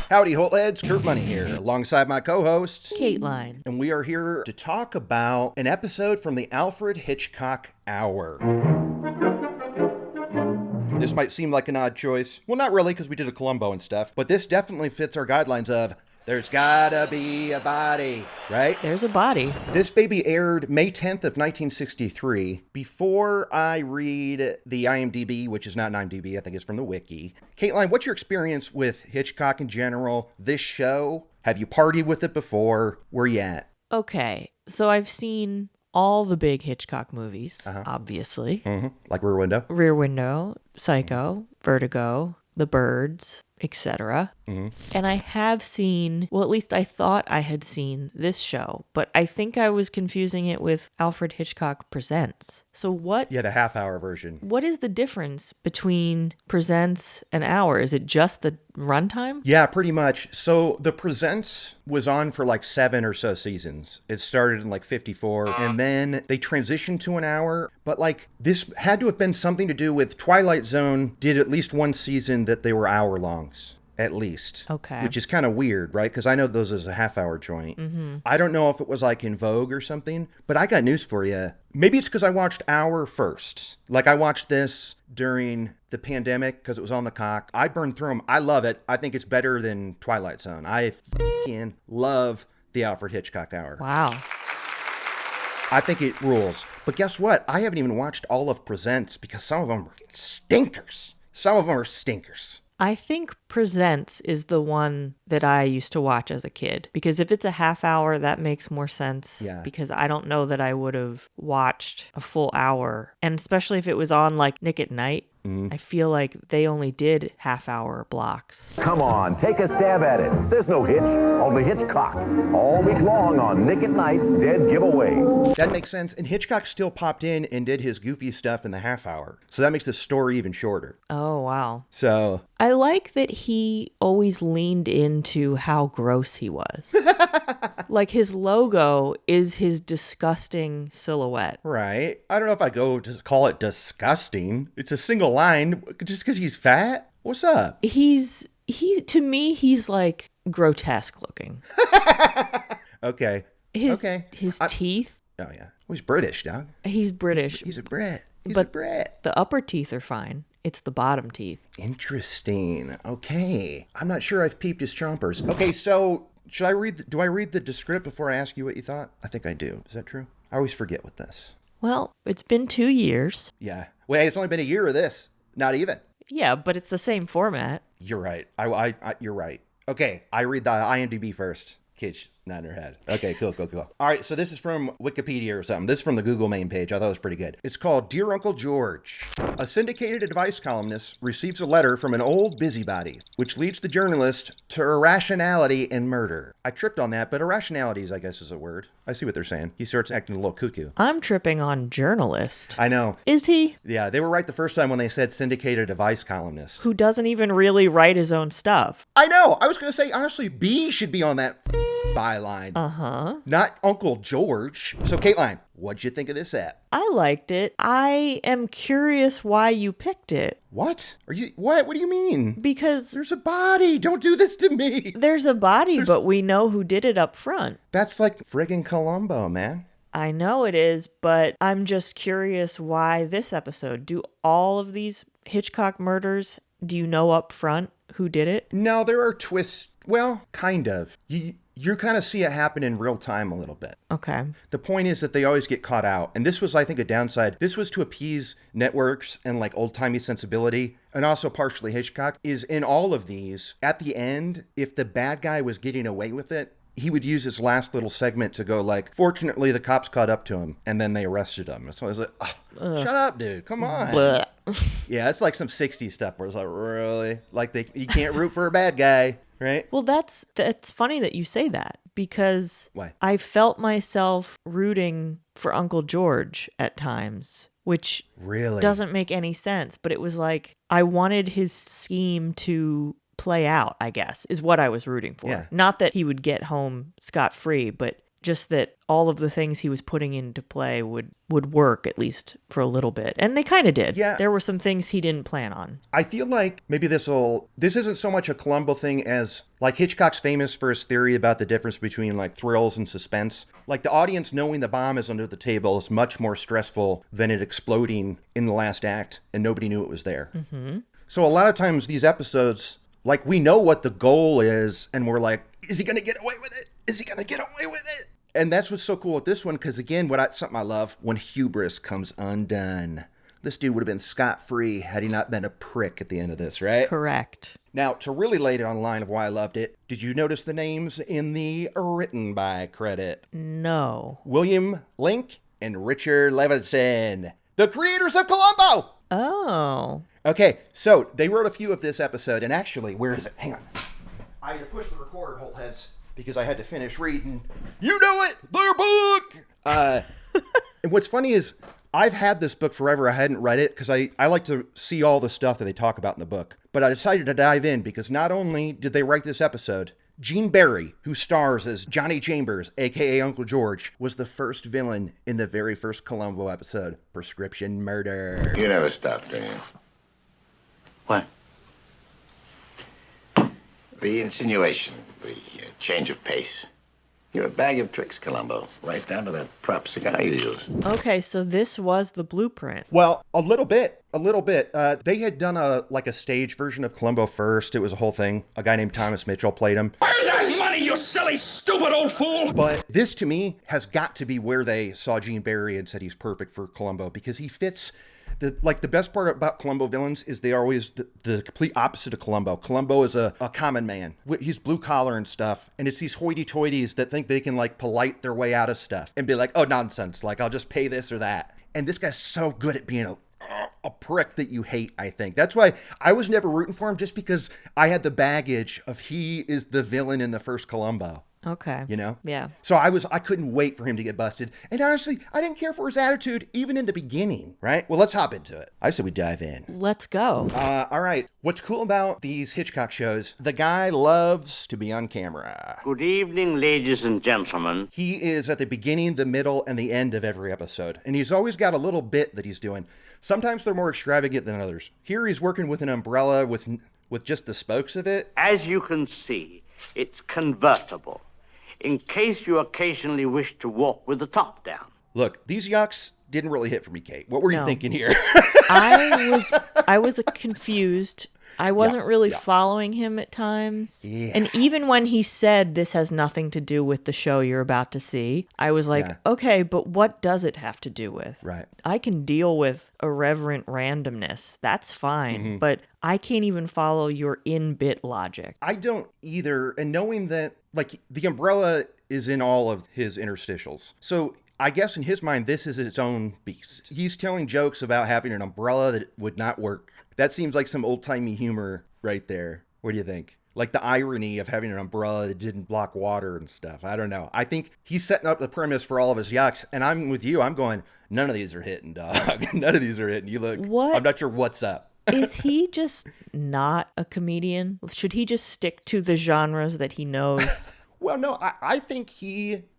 Howdy, Holtheads. Kurt Money here, alongside my co-host, Kateline. And we are here to talk about an episode from the Alfred Hitchcock Hour. This might seem like an odd choice. Well, not really, because we did a Columbo and stuff. But this definitely fits our guidelines of, there's gotta be a body, right? There's a body. This baby aired May 10th of 1963. Before I read the IMDb, which is not an IMDb, I think it's from the wiki. Kateline, what's your experience with Hitchcock in general? This show? Have you partied with it before? Where you at? Okay, so I've seen all the big Hitchcock movies, obviously. Mm-hmm. Like Rear Window? Rear Window, Psycho, Vertigo, The Birds, etc. And I have seen, well, at least I thought I had seen this show, but I think I was confusing it with Alfred Hitchcock Presents. So what? You had a half-hour version. What is the difference between Presents and Hour? Is it just the runtime? Yeah, pretty much. So the Presents was on for like 7 or so seasons. It started in like 54, and then they transitioned to an hour. But like this had to have been something to do with Twilight Zone did at least one season that they were hour-longs. At least. Okay. Which is kind of weird, right? Because I know those is a half-hour joint. I don't know if it was like in Vogue or something, but I got news for you. Maybe it's because I watched Hour first. Like I watched this during the pandemic because it was on the cock. I burned through them. I love it. I think it's better than Twilight Zone. I f***ing love the Alfred Hitchcock Hour. Wow. I think it rules. But guess what? I haven't even watched all of Presents because some of them are stinkers. Some of them are stinkers. I think Presents is the one that I used to watch as a kid. Because if it's a half hour, that makes more sense. Yeah. Because I don't know that I would have watched a full hour. And especially if it was on like Nick at Night. I feel like they only did half-hour blocks. Come on, take a stab at it. There's no hitch, only Hitchcock. All week long on Nick at Night's Dead Giveaway. That makes sense. And Hitchcock still popped in and did his goofy stuff in the half hour. So that makes the story even shorter. Oh, wow. So I like that he always leaned into how gross he was. Like his logo is his disgusting silhouette. right. I don't know if I go to call it disgusting. It's a single line just because he's fat. What's up? To me, he's like grotesque looking. Okay. His Okay. teeth. Oh, yeah. Well, he's British, dog. He's British. He's a Brit. He's but a Brit. the upper teeth are fine. It's the bottom teeth. Interesting. Okay. I'm not sure I've peeped his chompers. Okay, so do I read the descript before I ask you what you thought? I think I do. Is that true? I always forget with this. Well, it's been 2 years. Yeah. Wait, it's only been a year of this. Not even. Yeah, but it's the same format. You're right. You're right. Okay, I read the IMDb first. Kids, not in her head. Okay, cool. All right, so this is from Wikipedia or something. This is from the Google main page. I thought it was pretty good. It's called Dear Uncle George. A syndicated advice columnist receives a letter from an old busybody, which leads the journalist to irrationality and murder. I tripped on that, but irrationality, I guess, is a word. I see what they're saying. He starts acting a little cuckoo. I'm tripping on journalist. I know. Is he? Yeah, they were right the first time when they said syndicated advice columnist. Who doesn't even really write his own stuff. I know. I was going to say, honestly, B should be on that byline. Not Uncle George. So, Kateline, what'd you think of this app? I liked it. I am curious why you picked it. What? What do you mean? Because There's a body. Don't do this to me. there's a body, but we know who did it up front. That's like friggin' Columbo, man. I know it is, but I'm just curious why this episode. Do all of these Hitchcock murders, do you know up front who did it? No, there are twists. Well, kind of. You kind of see it happen in real time a little bit. Okay. The point is that they always get caught out. And this was, I think, a downside. This was to appease networks and like old-timey sensibility, and also partially Hitchcock, is in all of these, at the end, if the bad guy was getting away with it, he would use his last little segment to go like, fortunately, the cops caught up to him, and then they arrested him. So I was like, shut up, dude. Come on. Blech. Yeah, it's like some 60s stuff where it's like, really? Like, you can't root for a bad guy, right? Well, that's funny that you say that, because Why? I felt myself rooting for Uncle George at times, which Really? doesn't make any sense. But it was like I wanted his scheme to play out, I guess, is what I was rooting for. Yeah. Not that he would get home scot-free, but just that all of the things he was putting into play would work, at least for a little bit. And they kind of did. Yeah. There were some things he didn't plan on. I feel like maybe this isn't so much a Columbo thing as like Hitchcock's famous for his theory about the difference between like thrills and suspense. Like the audience knowing the bomb is under the table is much more stressful than it exploding in the last act and nobody knew it was there. Mm-hmm. So a lot of times these episodes, like we know what the goal is and we're like, is he going to get away with it? Is he going to get away with it? And that's what's so cool with this one, because again, something I love, when hubris comes undone. This dude would have been scot-free had he not been a prick at the end of this, right? Correct. Now, to really lay it on the line of why I loved it, did you notice the names in the written by credit? No. William Link and Richard Levinson, the creators of Columbo! Oh. Okay, so they wrote a few of this episode, and actually, where is it? Hang on. I had to push the record, hold heads, because I had to finish reading. You know it! Their book! And what's funny is, I've had this book forever. I hadn't read it because I like to see all the stuff that they talk about in the book. But I decided to dive in because not only did they write this episode, Gene Barry, who stars as Johnny Chambers, a.k.a. Uncle George, was the first villain in the very first Columbo episode, Prescription Murder. You never stop, do you? What? The insinuation, the change of pace. You're a bag of tricks, Columbo. Right down to that prop cigar you use. Okay, so this was the blueprint. Well, a little bit. They had done a stage version of Columbo first. It was a whole thing. A guy named Thomas Mitchell played him. Where's that money, you silly, stupid old fool? But this, to me, has got to be where they saw Gene Barry and said he's perfect for Columbo because he fits... The best part about Columbo villains is they are always the complete opposite of Columbo. Columbo is a common man. He's blue collar and stuff. And it's these hoity-toities that think they can like polite their way out of stuff and be like, oh, nonsense. Like, I'll just pay this or that. And this guy's so good at being a prick that you hate, I think. That's why I was never rooting for him, just because I had the baggage of he is the villain in the first Columbo. Okay. You know? Yeah. So I couldn't wait for him to get busted. And honestly, I didn't care for his attitude even in the beginning, right? Well, let's hop into it. I said we dive in. Let's go. All right. What's cool about these Hitchcock shows, the guy loves to be on camera. Good evening, ladies and gentlemen. He is at the beginning, the middle, and the end of every episode. And he's always got a little bit that he's doing. Sometimes they're more extravagant than others. Here he's working with an umbrella with just the spokes of it. As you can see, it's convertible, in case you occasionally wish to walk with the top down. Look, these yucks didn't really hit for me, Kate. What were you thinking here? I was confused. I wasn't really following him at times. Yeah. And even when he said this has nothing to do with the show you're about to see, I was like, okay, but what does it have to do with? Right. I can deal with irreverent randomness. That's fine. But I can't even follow your in-bit logic. I don't either. And knowing that, like, the umbrella is in all of his interstitials. So I guess in his mind, this is its own beast. He's telling jokes about having an umbrella that would not work. That seems like some old-timey humor right there. What do you think? Like the irony of having an umbrella that didn't block water and stuff. I don't know. I think he's setting up the premise for all of his yucks. And I'm with you. I'm going, none of these are hitting, dog. None of these are hitting. You look, What? I'm not sure what's up. Is he just not a comedian? Should he just stick to the genres that he knows? Well, no, I think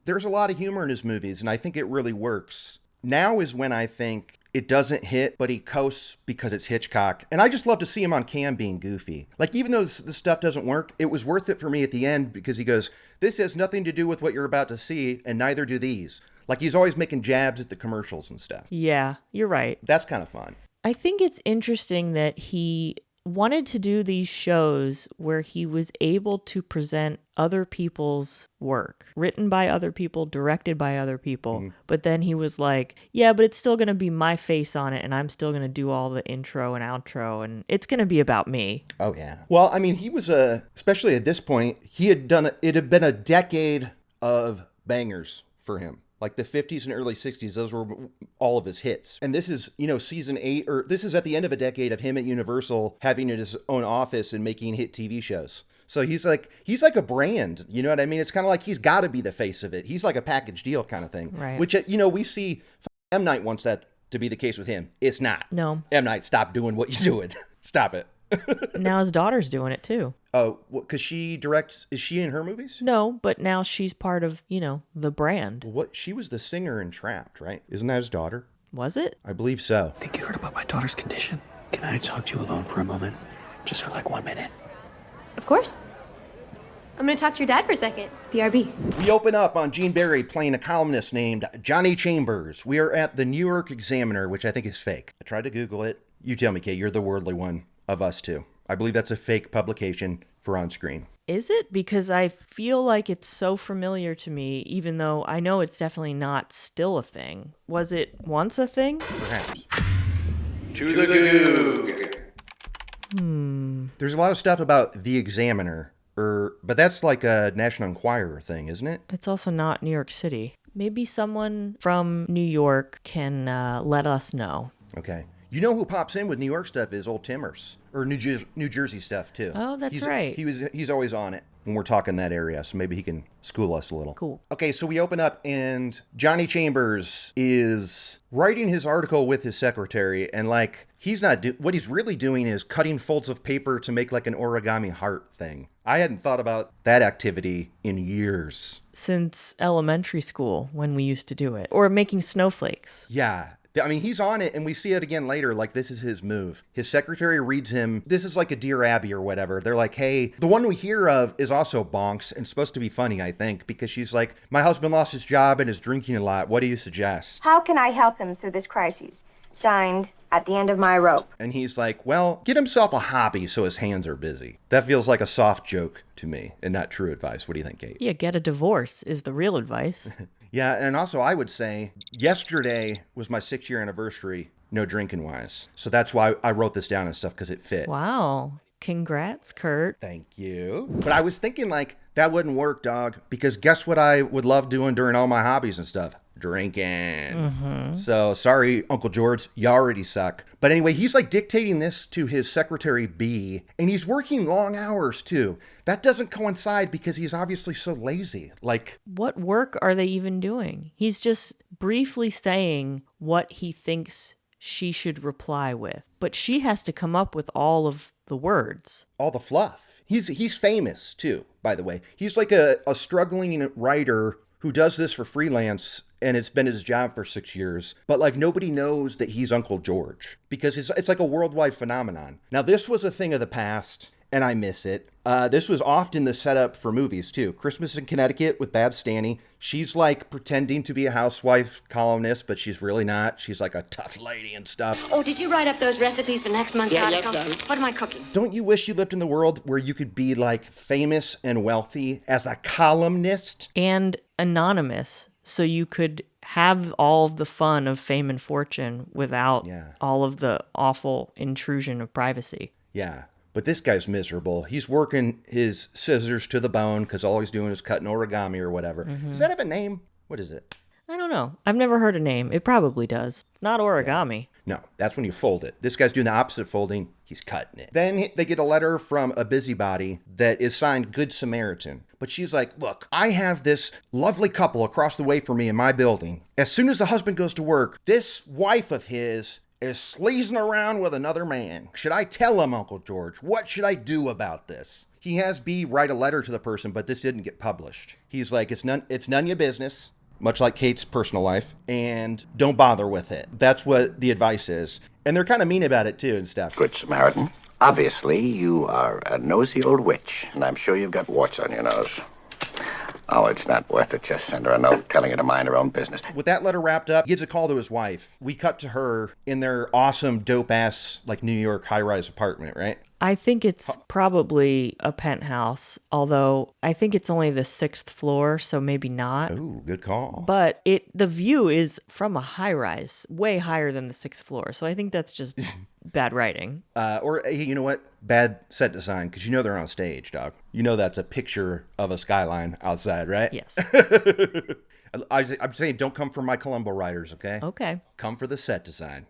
there's a lot of humor in his movies, and I think it really works. Now is when I think it doesn't hit, but he coasts because it's Hitchcock. And I just love to see him on cam being goofy. Like, even though this stuff doesn't work, it was worth it for me at the end because he goes, this has nothing to do with what you're about to see, and neither do these. Like, he's always making jabs at the commercials and stuff. Yeah, you're right. That's kind of fun. I think it's interesting that he wanted to do these shows where he was able to present other people's work, written by other people, directed by other people. But then he was like, yeah, but it's still going to be my face on it, and I'm still going to do all the intro and outro, and it's going to be about me. Oh, yeah. Well, I mean, he was, especially at this point, it had been a decade of bangers for him. Like the 50s and early 60s, those were all of his hits. And this is, season 8, or this is at the end of a decade of him at Universal having his own office and making hit TV shows. So he's like a brand, you know what I mean? It's kind of like he's got to be the face of it. He's like a package deal kind of thing. Right. Which, we see M. Night wants that to be the case with him. It's not. No. M. Night, stop doing what you're doing. Stop it. Now his daughter's doing it too. Oh, because she directs. Is she in her movies? No, but now she's part of, the brand. What? She was the singer in Trapped, right? Isn't that his daughter? Was it? I believe so. I think you heard about my daughter's condition. Can I talk to you alone for a moment? Just for like 1 minute. Of course. I'm going to talk to your dad for a second. BRB. We open up on Gene Barry playing a columnist named Johnny Chambers. We are at the New York Examiner, which I think is fake. I tried to Google it. You tell me, Kate. You're the worldly one of us two. I believe that's a fake publication for on screen. Is it? Because I feel like it's so familiar to me, even though I know it's definitely not still a thing. Was it once a thing? Perhaps. To the Goog. There's a lot of stuff about the Examiner, but that's like a National Enquirer thing, isn't it? It's also not New York City. Maybe someone from New York can let us know. Okay. You know who pops in with New York stuff is old Timmers, or New Jersey stuff too. Oh, that's right. He's always on it when we're talking that area, so maybe he can school us a little. Cool. Okay, so we open up and Johnny Chambers is writing his article with his secretary, and like he's not what he's really doing is cutting folds of paper to make like an origami heart thing. I hadn't thought about that activity in years. Since elementary school, when we used to do it. Or making snowflakes. Yeah. I mean, he's on it, and we see it again later, like this is his move. His secretary reads him, this is like a Dear Abby or whatever. They're like, hey, the one we hear of is also bonks, and supposed to be funny, I think, because she's like, my husband lost his job and is drinking a lot. What do you suggest? How can I help him through this crisis? Signed, at the end of my rope. And he's like, well, get himself a hobby so his hands are busy. That feels like a soft joke to me, and not true advice. What do you think, Kate? Yeah, get a divorce is the real advice. Yeah, and also I would say yesterday was my 6-year anniversary, no drinking wise. So that's why I wrote this down and stuff, because it fit. Wow. Congrats, Kurt. Thank you. But I was thinking like, that wouldn't work, dog, because guess what I would love doing during all my hobbies and stuff? Drinking. So sorry, Uncle George, you already suck. But anyway, he's like dictating this to his secretary B, and he's working long hours too. That doesn't coincide because he's obviously so lazy. Like, what work are they even doing? He's just briefly saying what he thinks she should reply with, but she has to come up with all of the words. All the fluff. He's famous too, by the way. He's like a struggling writer who does this for freelance, and it's been his job for 6 years. But like nobody knows that he's Uncle George because it's like a worldwide phenomenon. Now this was a thing of the past, and I miss it. This was often the setup for movies too. Christmas in Connecticut with Babs Stanny. She's like pretending to be a housewife columnist, but she's really not. She's like a tough lady and stuff. Oh, did you write up those recipes for next month's article? What am I cooking? Don't you wish you lived in the world where you could be like famous and wealthy as a columnist? And anonymous, so you could have all of the fun of fame and fortune without all of the awful intrusion of privacy. Yeah. But this guy's miserable. He's working his scissors to the bone because all he's doing is cutting origami or whatever. Does that have a name? What is it? I don't know. I've never heard a name. It probably does. Not origami. No, that's when you fold it. This guy's doing the opposite folding. He's cutting it. Then they get a letter from a busybody that is signed Good Samaritan. But she's like, look, I have this lovely couple across the way from me in my building. As soon as the husband goes to work, this wife of his is sleazing around with another man. Should I tell him, Uncle George? What should I do about this? He has B write a letter to the person, but this didn't get published. He's like, it's none your business, much like Kate's personal life, and don't bother with it. That's what the advice is. And they're kind of mean about it too and stuff. Good Samaritan. Obviously, you are a nosy old witch, and I'm sure you've got warts on your nose. Oh, it's not worth it. Just send her a note telling her to mind her own business. With that letter wrapped up, he gives a call to his wife. We cut to her in their awesome, dope-ass, like, New York high-rise apartment, right? I think it's probably a penthouse, although I think it's only the 6th floor, so maybe not. Ooh, good call. But the view is from a high-rise, way higher than the 6th floor, so I think that's just bad writing. Or, hey, you know what? Bad set design, because you know they're on stage, dog. You know that's a picture of a skyline outside, right? Yes. I'm saying don't come for my Columbo writers, okay? Okay. Come for the set design.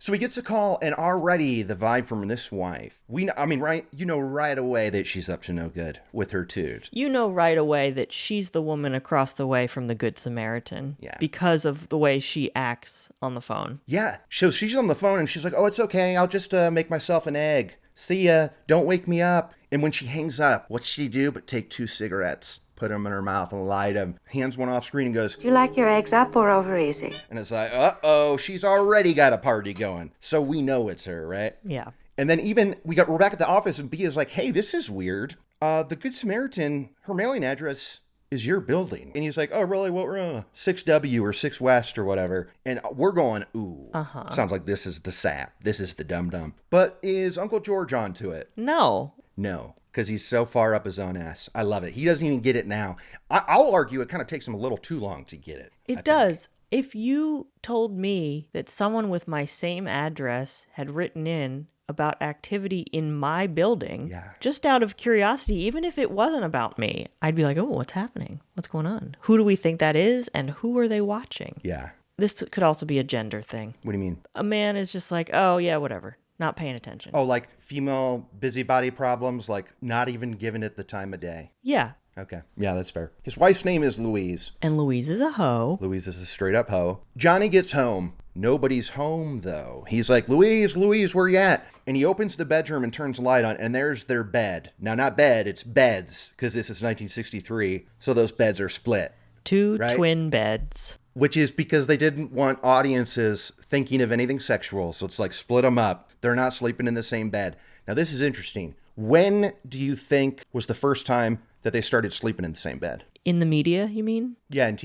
So he gets a call, and already the vibe from this wife, right? You know right away that she's up to no good with her dude. You know right away that she's the woman across the way from the Good Samaritan. Yeah. Because of the way she acts on the phone. Yeah. So she's on the phone, and she's like, oh, it's okay. I'll just make myself an egg. See ya. Don't wake me up. And when she hangs up, what's she do but take 2 cigarettes, put them in her mouth and light them, hands one off screen and goes, Do you like your eggs up or over easy? and it's like, uh-oh, she's already got a party going. So we know it's her, right? Yeah. And then even we're back at the office and B is like, hey, this is weird. The Good Samaritan, her mailing address is your building. And he's like, oh, really? What? 6W or 6 West or whatever. And we're going, ooh, sounds like this is the sap. This is the dum-dum. But is Uncle George onto it? No. No, because he's so far up his own ass. I love it. He doesn't even get it now. I'll argue it kind of takes him a little too long to get it. It does. If you told me that someone with my same address had written in about activity in my building, just out of curiosity, even if it wasn't about me, I'd be like, oh, what's happening? What's going on? Who do we think that is? And who are they watching? Yeah. This could also be a gender thing. What do you mean? A man is just like, oh, yeah, whatever. Not paying attention. Oh, like female busybody problems, like not even giving it the time of day. Yeah. Okay. Yeah, that's fair. His wife's name is Louise. And Louise is a hoe. Louise is a straight up hoe. Johnny gets home. Nobody's home, though. He's like, Louise, where you at? And he opens the bedroom and turns the light on, and there's their bed. Now, not bed, it's beds, because this is 1963, so those beds are split. 2 twin beds. Which is because they didn't want audiences thinking of anything sexual, so it's like split them up. They're not sleeping in the same bed. Now, this is interesting. When do you think was the first time that they started sleeping in the same bed? In the media, you mean? Yeah, on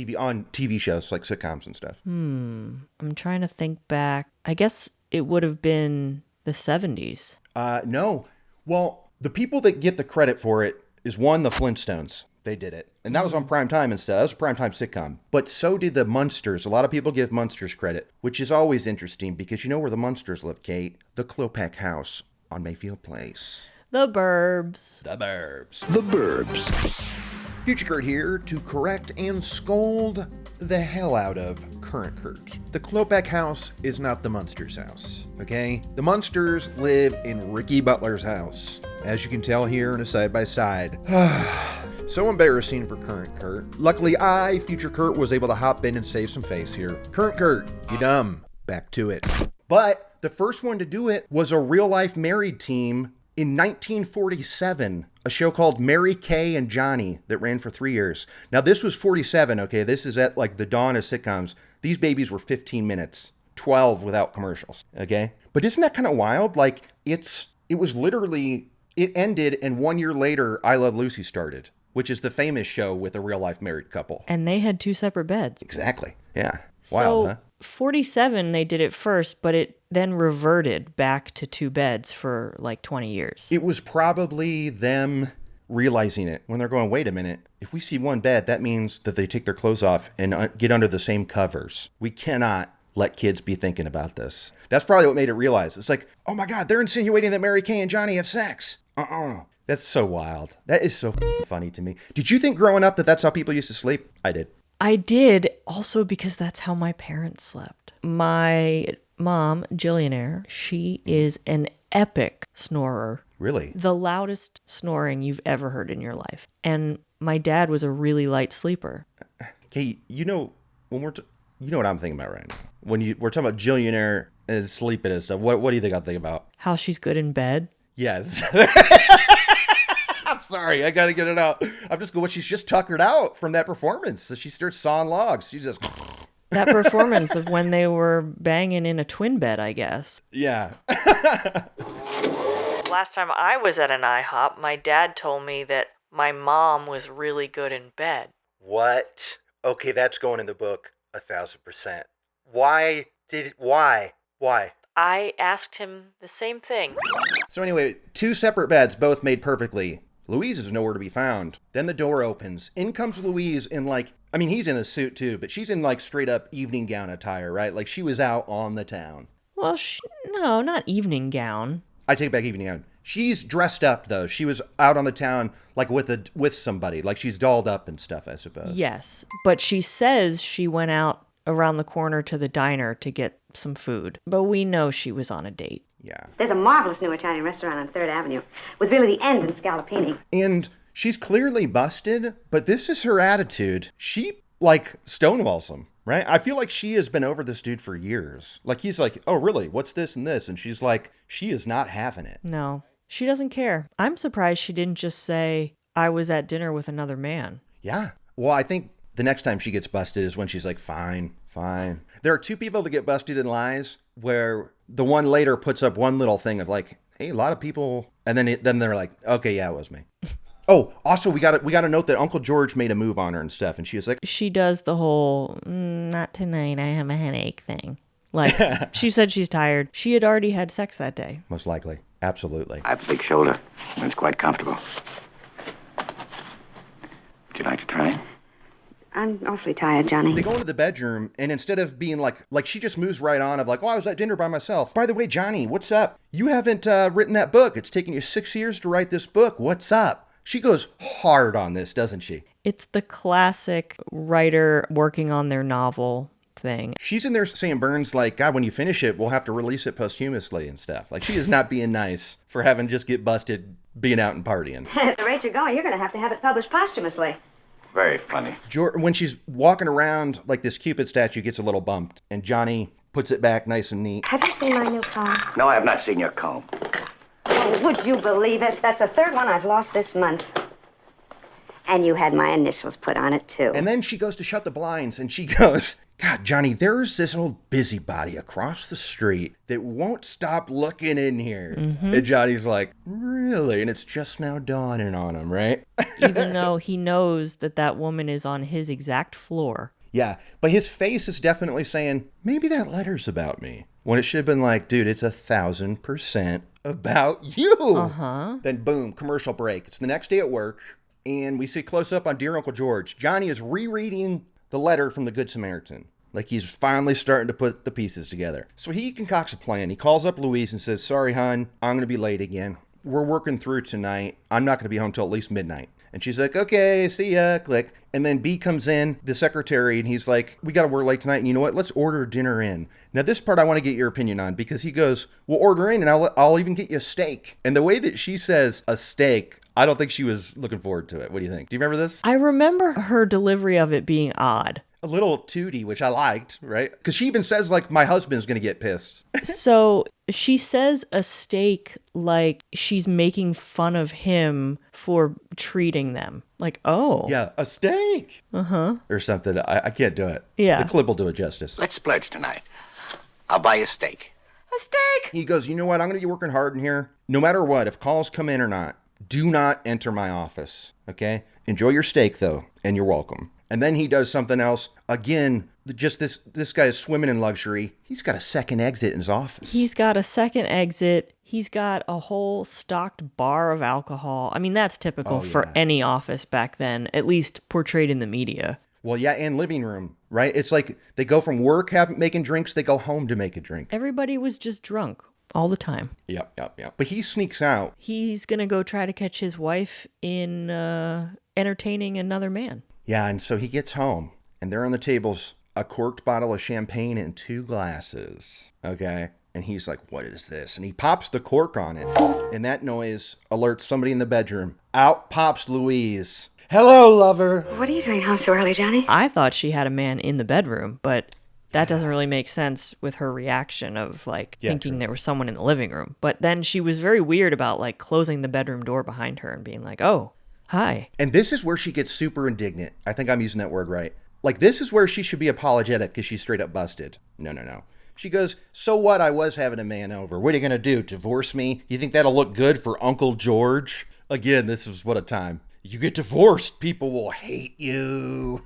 TV shows like sitcoms and stuff. I'm trying to think back. I guess it would have been the 70s. No. Well, the people that get the credit for it is one, the Flintstones. They did it. And that was on prime time and stuff. That was a prime time sitcom. But so did the Munsters. A lot of people give Munsters credit, which is always interesting because you know where the Munsters live, Kate? The Klopak House on Mayfield Place. The Burbs. The Burbs. The Burbs. Future Kurt here to correct and scold the hell out of current Kurt. The Klopak house is not the Munsters house, okay? The Munsters live in Ricky Butler's house, as you can tell here in a side-by-side. So embarrassing for current Kurt. Luckily, Future Kurt, was able to hop in and save some face here. Current Kurt, you dumb. Back to it. But the first one to do it was a real-life married team in 1947, a show called Mary Kay and Johnny that ran for 3 years. Now, this was 47, okay? This is at like the dawn of sitcoms. These babies were 15 minutes, 12 without commercials, okay? But isn't that kind of wild? Like, it was literally, it ended and 1 year later, I Love Lucy started, which is the famous show with a real-life married couple. And they had 2 separate beds. Exactly, yeah. Wild, huh? 47, they did it first, but it then reverted back to 2 beds for like 20 years. It was probably them realizing it when they're going, wait a minute, if we see 1 bed, that means that they take their clothes off and get under the same covers. We cannot let kids be thinking about this. That's probably what made it realize. It's like, oh my God, they're insinuating that Mary Kay and Johnny have sex. That's so wild. That is so funny to me. Did you think growing up that that's how people used to sleep? I did. I did, also because that's how my parents slept. My mom, Jillionaire, she is an epic snorer. Really? The loudest snoring you've ever heard in your life. And my dad was a really light sleeper. Okay, you know what I'm thinking about right now. When we're talking about Jillionaire and sleeping and stuff, what do you think I'm thinking about? How she's good in bed? Yes. I'm sorry, I gotta get it out. I'm just going, she's just tuckered out from that performance. So she starts sawing logs. She just... That performance of when they were banging in a twin bed, I guess. Yeah. Last time I was at an IHOP, my dad told me that my mom was really good in bed. What? Okay, that's going in the book 1,000%. Why? I asked him the same thing. So anyway, 2 separate beds, both made perfectly. Louise is nowhere to be found. Then the door opens. In comes Louise in he's in a suit too, but she's in like straight up evening gown attire, right? Like she was out on the town. Well, no, not evening gown. I take back evening gown. She's dressed up though. She was out on the town like with somebody. Like she's dolled up and stuff, I suppose. Yes, but she says she went out around the corner to the diner to get some food. But we know she was on a date. Yeah. There's a marvelous new Italian restaurant on 3rd Avenue with really the end in Scalapini. And she's clearly busted, but this is her attitude. She, stonewalls him, right? I feel like she has been over this dude for years. Like, he's like, oh, really? What's this and this? And she's like, she is not having it. No. She doesn't care. I'm surprised she didn't just say, I was at dinner with another man. Yeah. Well, I think the next time she gets busted is when she's like, fine. There are two people that get busted in lies where the one later puts up one little thing of like, hey, a lot of people. And then they're like, okay, yeah, it was me. Oh, also, we got to note that Uncle George made a move on her and stuff. And she was like, she does the whole, not tonight, I have a headache thing. Like, she said she's tired. She had already had sex that day. Most likely. Absolutely. I have a big shoulder. It's quite comfortable. Would you like to try? I'm awfully tired, Johnny. They go into the bedroom, and instead of being like she just moves right on of like, oh, I was at dinner by myself. By the way, Johnny, what's up? You haven't written that book. It's taken you 6 years to write this book. What's up? She goes hard on this, doesn't she? It's the classic writer working on their novel thing. She's in there saying Burns like, God, when you finish it, we'll have to release it posthumously and stuff. Like, she is not being nice for having just get busted being out and partying. At the rate you're going, you're going to have it published posthumously. Very funny. When she's walking around, like this Cupid statue gets a little bumped, and Johnny puts it back nice and neat. Have you seen my new comb? No, I have not seen your comb. Oh, would you believe it? That's the third one I've lost this month. And you had my initials put on it, too. And then she goes to shut the blinds, and she goes, God, Johnny, there's this old busybody across the street that won't stop looking in here. Mm-hmm. And Johnny's like, really? And it's just now dawning on him, right? Even though he knows that woman is on his exact floor. Yeah, but his face is definitely saying, maybe that letter's about me. When it should have been like, dude, it's 1,000% about you. Uh-huh. Then boom, commercial break. It's the next day at work, and we see close up on Dear Uncle George. Johnny is rereading the letter from the Good Samaritan. Like he's finally starting to put the pieces together. So he concocts a plan. He calls up Louise and says, sorry, hon, I'm going to be late again. We're working through tonight. I'm not going to be home till at least midnight. And she's like, okay, see ya, click. And then B comes in, the secretary, and he's like, we got to work late tonight. And you know what? Let's order dinner in. Now, this part I want to get your opinion on because he goes, we'll order in and I'll even get you a steak. And the way that she says a steak, I don't think she was looking forward to it. What do you think? Do you remember this? I remember her delivery of it being odd. A little tooty, which I liked, right? Because she even says, like, my husband's going to get pissed. So she says a steak like she's making fun of him for treating them. Like, oh. Yeah, a steak. Uh-huh. Or something. I can't do it. Yeah. The clip will do it justice. Let's splurge tonight. I'll buy you a steak. A steak? He goes, you know what? I'm going to be working hard in here. No matter what, if calls come in or not, do not enter my office, okay? Enjoy your steak, though, and you're welcome. And then he does something else. Again, just this guy is swimming in luxury. He's got a second exit in his office. He's got a second exit. He's got a whole stocked bar of alcohol. I mean, that's typical for any office back then, at least portrayed in the media. Well, yeah, and living room, right? It's like they go from work making drinks, they go home to make a drink. Everybody was just drunk all the time. Yep. But he sneaks out. He's going to go try to catch his wife in entertaining another man. Yeah, and so he gets home, and there on the table's a corked bottle of champagne and 2 glasses, okay? And he's like, what is this? And he pops the cork on it, and that noise alerts somebody in the bedroom. Out pops Louise. Hello, lover. What are you doing home so early, Johnny? I thought she had a man in the bedroom, but that doesn't really make sense with her reaction of, like, thinking there was someone in the living room. But then she was very weird about, like, closing the bedroom door behind her and being like, oh, hi. And this is where she gets super indignant. I think I'm using that word right. Like, this is where she should be apologetic because she's straight up busted. No. She goes, so what? I was having a man over. What are you going to do? Divorce me? You think that'll look good for Uncle George? Again, this is what a time. You get divorced, people will hate you.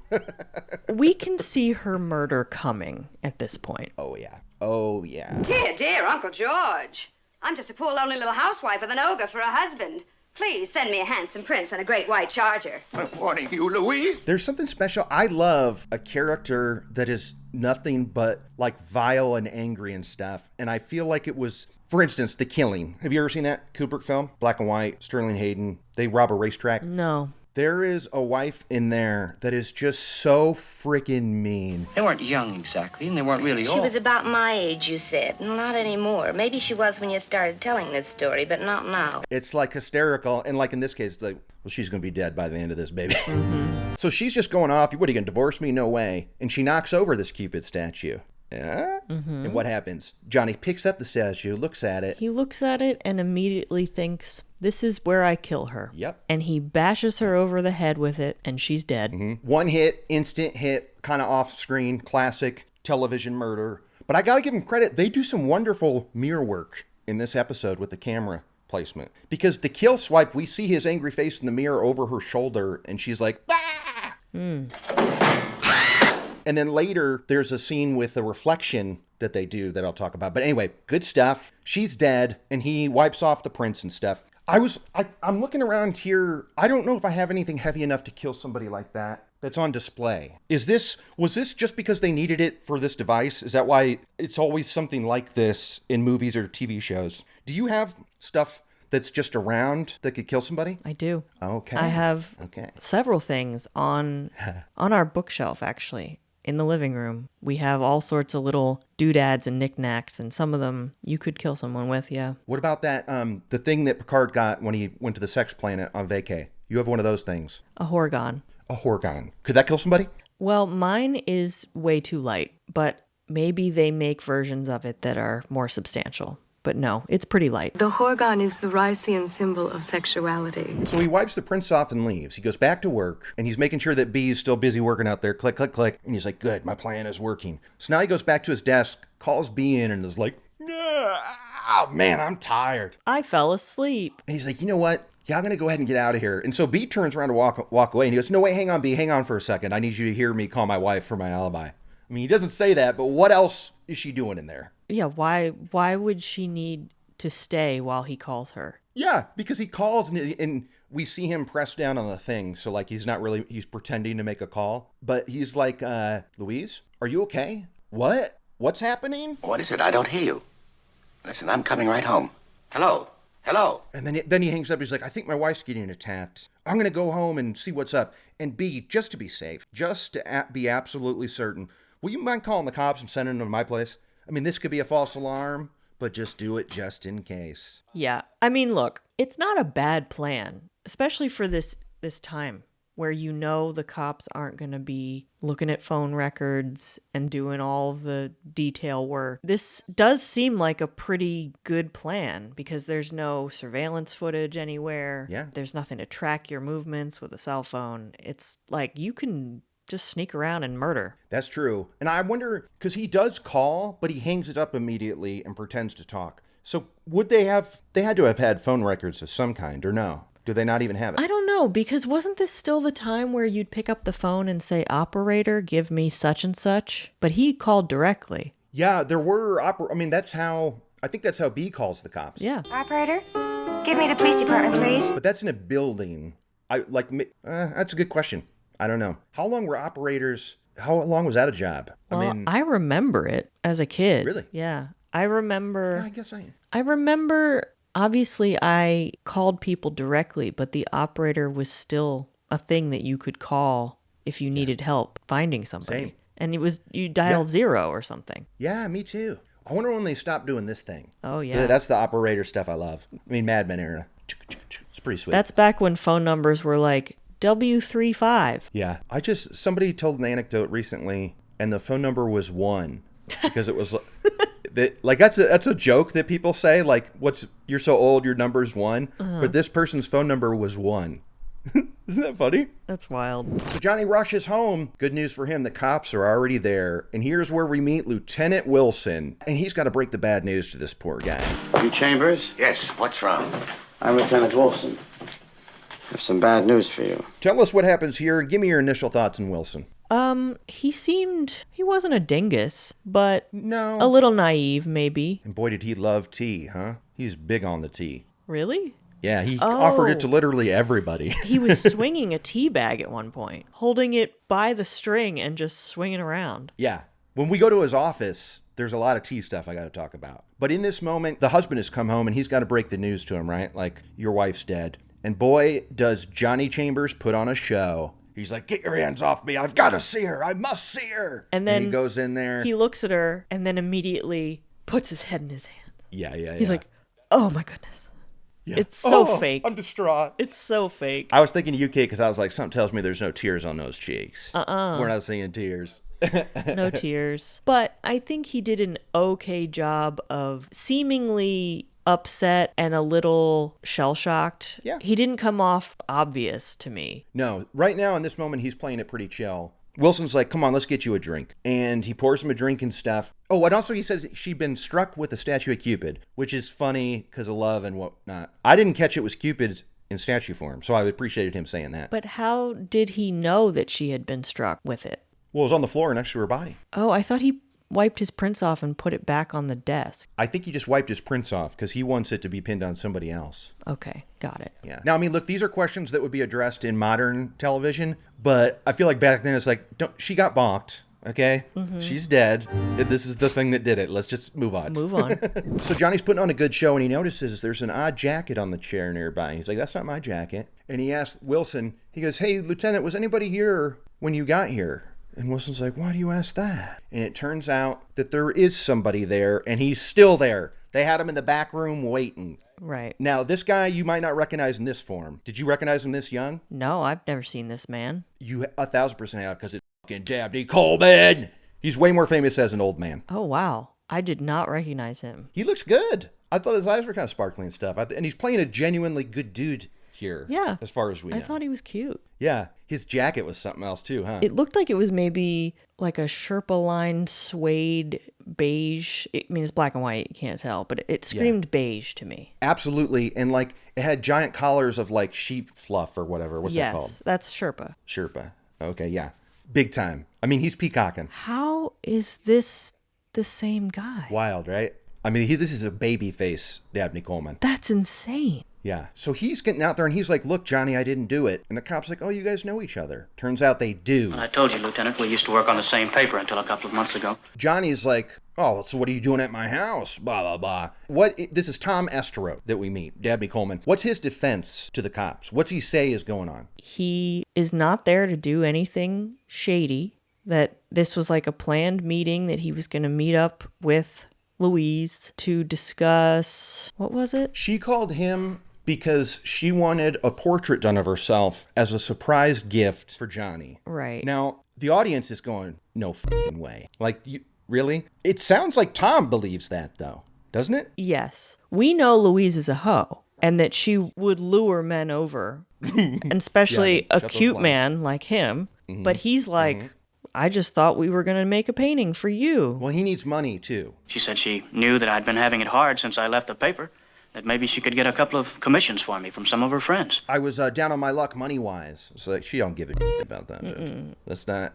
We can see her murder coming at this point. Oh, yeah. Dear Uncle George. I'm just a poor lonely little housewife with an ogre for a husband. Please send me a handsome prince on a great white charger. I'm warning you, Louise. There's something special. I love a character that is nothing but like vile and angry and stuff. And I feel like it was, for instance, The Killing. Have you ever seen that Kubrick film? Black and white, Sterling Hayden. They rob a racetrack. No. There is a wife in there that is just so freaking mean. They weren't young exactly, and they weren't really old. She was about my age, you said. Not anymore. Maybe she was when you started telling this story, but not now. It's like hysterical, and like in this case, it's like, well, she's going to be dead by the end of this, baby. Mm-hmm. So she's just going off. What, are you going to divorce me? No way. And she knocks over this Cupid statue. Yeah? And what happens? Johnny picks up the statue, looks at it. He looks at it and immediately thinks, this is where I kill her. Yep. And he bashes her over the head with it, and she's dead. One hit, instant hit, kind of off-screen, classic television murder. But I gotta give them credit. They do some wonderful mirror work in this episode with the camera placement. Because the kill swipe, we see his angry face in the mirror over her shoulder, and she's like, ah! And then later, there's a scene with a reflection that they do that I'll talk about. But anyway, good stuff. She's dead, and he wipes off the prints and stuff. I'm looking around here. I don't know if I have anything heavy enough to kill somebody like that that's on display. Was this just because they needed it for this device? Is that why it's always something like this in movies or TV shows? Do you have stuff that's just around that could kill somebody? I do. Okay. I have several things on our bookshelf, actually. In the living room, we have all sorts of little doodads and knickknacks, and some of them you could kill someone with, yeah. What about that, the thing that Picard got when he went to the sex planet on vacay? You have one of those things. A Horgon. A Horgon. Could that kill somebody? Well, mine is way too light, but maybe they make versions of it that are more substantial. But no, it's pretty light. The Horgon is the Rycian symbol of sexuality. So he wipes the prints off and leaves. He goes back to work, and he's making sure that B is still busy working out there. Click, click, click. And he's like, good, my plan is working. So now he goes back to his desk, calls B in, and is like, oh, man, I'm tired. I fell asleep. And he's like, you know what? Yeah, I'm going to go ahead and get out of here. And so B turns around to walk away, and he goes, no, wait, hang on, B. Hang on for a second. I need you to hear me call my wife for my alibi. I mean, he doesn't say that, but what else is she doing in there? Yeah, why would she need to stay while he calls her? Yeah, because he calls and we see him press down on the thing. So like he's pretending to make a call. But he's like, Louise, are you okay? What? What's happening? What is it? I don't hear you. Listen, I'm coming right home. Hello? Hello? And then he hangs up. He's like, I think my wife's getting attacked. I'm going to go home and see what's up. And B, just to be safe, just to be absolutely certain, will you mind calling the cops and sending them to my place? I mean, this could be a false alarm, but just do it just in case. Yeah. I mean, look, it's not a bad plan, especially for this time where you know the cops aren't going to be looking at phone records and doing all the detail work. This does seem like a pretty good plan because there's no surveillance footage anywhere. Yeah. There's nothing to track your movements with a cell phone. It's like you can just sneak around and murder. That's true. And I wonder, because he does call, but he hangs it up immediately and pretends to talk. So they had to have had phone records of some kind, or no? Do they not even have it? I don't know, because wasn't this still the time where you'd pick up the phone and say, operator, give me such and such? But he called directly. Yeah, there were, I think that's how B calls the cops. Yeah. Operator, give me the police department, please. But that's in a building. That's a good question. I don't know. How long was that a job? Well, I remember it as a kid. Really? Yeah. I remember. I guess I remember, obviously, I called people directly, but the operator was still a thing that you could call if you needed help finding somebody. Same. And you dialed 0 or something. Yeah, me too. I wonder when they stopped doing this thing. Oh, yeah. That's the operator stuff I love. I mean, Mad Men era. It's pretty sweet. That's back when phone numbers were like W35. Yeah. Somebody told an anecdote recently, and the phone number was 1 because it was that's a joke that people say, like, you're so old, your number's 1. Uh-huh. But this person's phone number was 1. Isn't that funny? That's wild. So Johnny rushes home. Good news for him. The cops are already there. And here's where we meet Lieutenant Wilson. And he's got to break the bad news to this poor guy. You Chambers? Yes, what's wrong? I'm Lieutenant Wilson. I have some bad news for you. Tell us what happens here. Give me your initial thoughts on Wilson. He wasn't a dingus, but no, a little naive, maybe. And boy, did he love tea, huh? He's big on the tea. Really? Yeah, he offered it to literally everybody. He was swinging a tea bag at one point, holding it by the string and just swinging around. Yeah. When we go to his office, there's a lot of tea stuff I got to talk about. But in this moment, the husband has come home and he's got to break the news to him, right? Like, your wife's dead. And boy, does Johnny Chambers put on a show. He's like, get your hands off me. I've got to see her. I must see her. And then he goes in there. He looks at her and then immediately puts his head in his hand. Yeah. He's like, oh my goodness. Yeah. It's so fake. I'm distraught. It's so fake. I was thinking UK because I was like, something tells me there's no tears on those cheeks. We're not seeing tears. No tears. But I think he did an okay job of seemingly upset and a little shell-shocked. Yeah. He didn't come off obvious to me. No, right now in this moment, he's playing it pretty chill. Wilson's like, come on, let's get you a drink. And he pours him a drink and stuff. Oh, and also he says she'd been struck with a statue of Cupid, which is funny because of love and whatnot. I didn't catch it was Cupid in statue form, so I appreciated him saying that. But how did he know that she had been struck with it? Well, it was on the floor next to her body. Oh, I thought he wiped his prints off and put it back on the desk. I think he just wiped his prints off because he wants it to be pinned on somebody else. Okay, got it. Yeah. Now, I mean, look, these are questions that would be addressed in modern television, but I feel like back then it's like, she got bonked, okay? Mm-hmm. She's dead. This is the thing that did it. Let's just move on. Move on. So Johnny's putting on a good show, and he notices there's an odd jacket on the chair nearby. He's like, that's not my jacket. And he asks Wilson, he goes, hey, Lieutenant, was anybody here when you got here? And Wilson's like, why do you ask that? And it turns out that there is somebody there, and he's still there. They had him in the back room waiting. Right. Now, this guy you might not recognize in this form. Did you recognize him this young? No, I've never seen this man. You 1,000% have, because it's fucking Dabney Coleman. He's way more famous as an old man. Oh, wow. I did not recognize him. He looks good. I thought his eyes were kind of sparkly and stuff. And he's playing a genuinely good dude here. Yeah. As far as we know. I thought he was cute. Yeah. His jacket was something else too, huh? It looked like it was maybe like a Sherpa-lined suede beige. I mean, it's black and white. You can't tell. But it screamed beige to me. Absolutely. And like it had giant collars of like sheep fluff or whatever. What's that called? Yes, that's Sherpa. Sherpa. Okay, yeah. Big time. I mean, he's peacocking. How is this the same guy? Wild, right? I mean, this is a baby face, Dabney Coleman. That's insane. Yeah. So he's getting out there and he's like, look, Johnny, I didn't do it. And the cop's like, oh, you guys know each other. Turns out they do. I told you, Lieutenant, we used to work on the same paper until a couple of months ago. Johnny's like, oh, so what are you doing at my house? Blah, blah, blah. This is Tom Estero that we meet, Dabney Coleman. What's his defense to the cops? What's he say is going on? He is not there to do anything shady. That this was like a planned meeting that he was going to meet up with Louise to discuss, what was it? She called him because she wanted a portrait done of herself as a surprise gift for Johnny. Right. Now, the audience is going, no f***ing way. Like, you really? It sounds like Tom believes that, though, doesn't it? Yes. We know Louise is a hoe and that she would lure men over, and especially a cute man like him. Mm-hmm. But he's like, I just thought we were going to make a painting for you. Well, he needs money, too. She said she knew that I'd been having it hard since I left the paper, that maybe she could get a couple of commissions for me from some of her friends. I was down on my luck money-wise, so she don't give a shit about that. Dude. That's not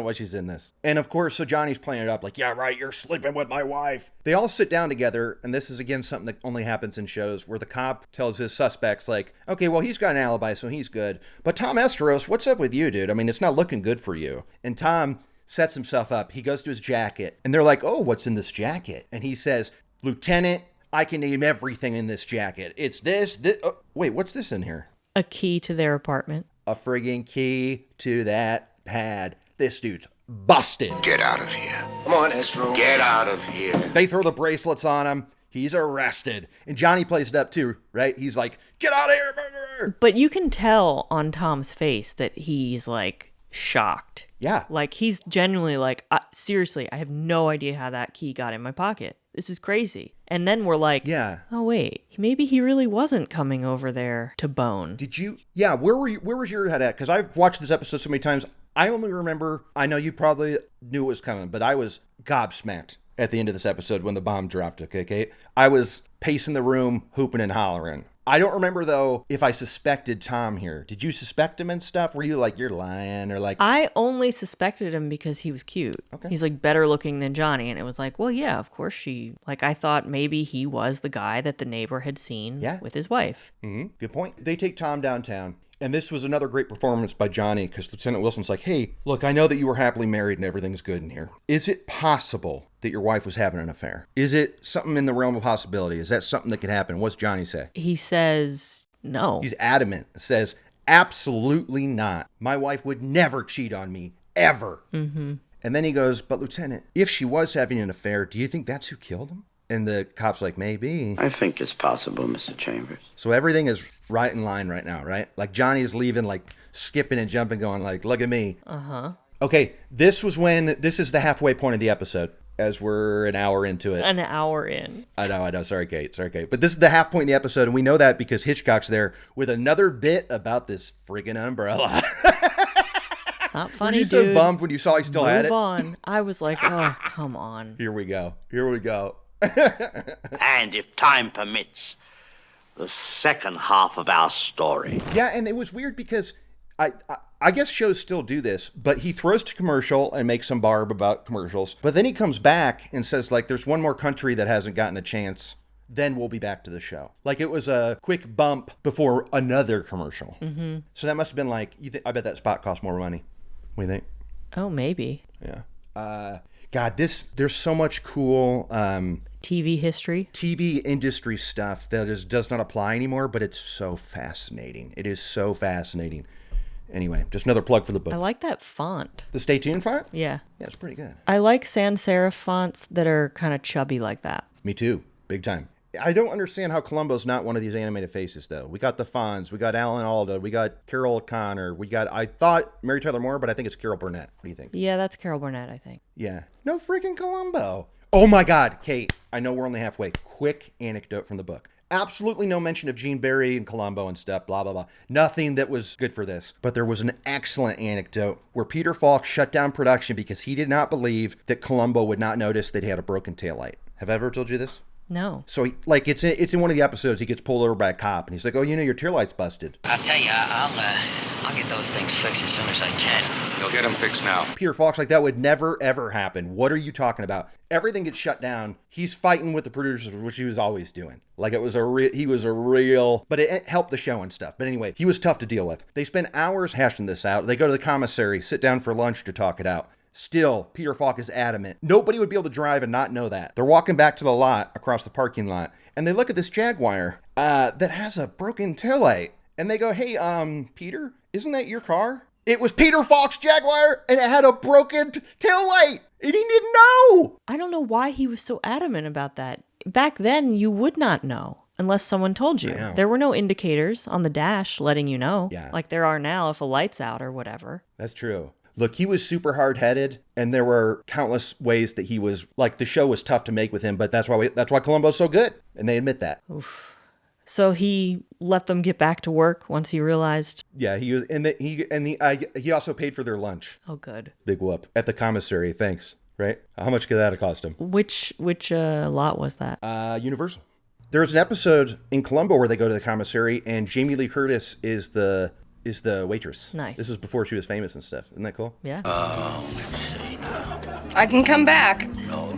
why she's in this. And, of course, so Johnny's playing it up like, yeah, right, you're sleeping with my wife. They all sit down together, and this is, again, something that only happens in shows, where the cop tells his suspects, like, okay, well, he's got an alibi, so he's good. But Tom Esteros, what's up with you, dude? I mean, it's not looking good for you. And Tom sets himself up. He goes to his jacket, and they're like, oh, what's in this jacket? And he says, Lieutenant, I can name everything in this jacket. It's this. Oh, wait, what's this in here? A key to their apartment. A friggin' key to that pad. This dude's busted. Get out of here. Come on, Estero. Get out of here. They throw the bracelets on him. He's arrested. And Johnny plays it up too, right? He's like, get out of here, murderer. But you can tell on Tom's face that he's like shocked. Yeah. Like he's genuinely like, seriously, I have no idea how that key got in my pocket. This is crazy. And then we're like, yeah. Oh, wait, maybe he really wasn't coming over there to bone. Did you? Yeah. Where was your head at? Because I've watched this episode so many times. I only remember, I know you probably knew it was coming, but I was gobsmacked at the end of this episode when the bomb dropped, okay, Kate? I was pacing the room, hooping and hollering. I don't remember, though, if I suspected Tom here. Did you suspect him and stuff? Were you like, you're lying, or like... I only suspected him because he was cute. Okay. He's like better looking than Johnny, and it was like, well, yeah, of course she... Like, I thought maybe he was the guy that the neighbor had seen with his wife. Mm-hmm. Good point. They take Tom downtown. And this was another great performance by Johnny, because Lieutenant Wilson's like, hey, look, I know that you were happily married and everything's good in here. Is it possible that your wife was having an affair? Is it something in the realm of possibility? Is that something that could happen? What's Johnny say? He says no. He's adamant. Says, absolutely not. My wife would never cheat on me, ever. Mm-hmm. And then he goes, but Lieutenant, if she was having an affair, do you think that's who killed him? And the cop's like, maybe. I think it's possible, Mr. Chambers. So everything is right in line right now, right? Like Johnny's leaving, like skipping and jumping, going like, look at me. Uh-huh. Okay, this is the halfway point of the episode, as we're an hour into it. An hour in. I know. Sorry, Kate. But this is the half point in the episode, and we know that because Hitchcock's there with another bit about this friggin' umbrella. It's not funny, Were you dude. so bummed when you saw he still had it? Move on. I was like, oh, come on. Here we go. And if time permits, the second half of our story. Yeah, and it was weird because I guess shows still do this, but he throws to commercial and makes some barb about commercials. But then he comes back and says, like, there's one more country that hasn't gotten a chance. Then we'll be back to the show. Like, it was a quick bump before another commercial. Mm-hmm. So that must have been like, I bet that spot cost more money. What do you think? Oh, maybe. Yeah. God, there's so much cool TV history, TV industry stuff that does not apply anymore, but it's so fascinating. It is so fascinating. Anyway, just another plug for the book. I like that font. The Stay Tuned font? Yeah. Yeah, it's pretty good. I like sans serif fonts that are kind of chubby like that. Me too. Big time. I don't understand how Columbo's not one of these animated faces, though. We got the Fonz, we got Alan Alda, we got Carol Connor, I thought Mary Tyler Moore, but I think it's Carol Burnett. What do you think? Yeah, that's Carol Burnett, I think. Yeah. No freaking Columbo. Oh my God, Kate, I know we're only halfway. Quick anecdote from the book. Absolutely no mention of Gene Barry and Columbo and stuff, blah, blah, blah. Nothing that was good for this. But there was an excellent anecdote where Peter Falk shut down production because he did not believe that Columbo would not notice that he had a broken taillight. Have I ever told you this? No. So, it's in one of the episodes, he gets pulled over by a cop, and he's like, oh, your taillight's busted. I'll tell you, I'll get those things fixed as soon as I can. You'll get them fixed now. Peter Falk's like, that would never, ever happen. What are you talking about? Everything gets shut down. He's fighting with the producers, which he was always doing. Like, he was a real, but it helped the show and stuff. But anyway, he was tough to deal with. They spend hours hashing this out. They go to the commissary, sit down for lunch to talk it out. Still, Peter Falk is adamant. Nobody would be able to drive and not know that. They're walking back to the lot across the parking lot, and they look at this Jaguar that has a broken taillight. And they go, hey, Peter, isn't that your car? It was Peter Falk's Jaguar, and it had a broken taillight, and he didn't know. I don't know why he was so adamant about that. Back then, you would not know unless someone told you. There were no indicators on the dash letting you know, like there are now if a light's out or whatever. That's true. Look, he was super hard-headed, and there were countless ways that he was, like, the show was tough to make with him, but that's why Columbo's so good, and they admit that. Oof. So he let them get back to work once he realized. Yeah, he was, he also paid for their lunch. Oh, good. Big whoop at the commissary. Thanks. Right? How much could that have cost him? Which lot was that? Universal. There's an episode in Columbo where they go to the commissary, and Jamie Lee Curtis is the waitress. Nice. This is before she was famous and stuff. Isn't that cool? Yeah. Let's see now. I can come back. No.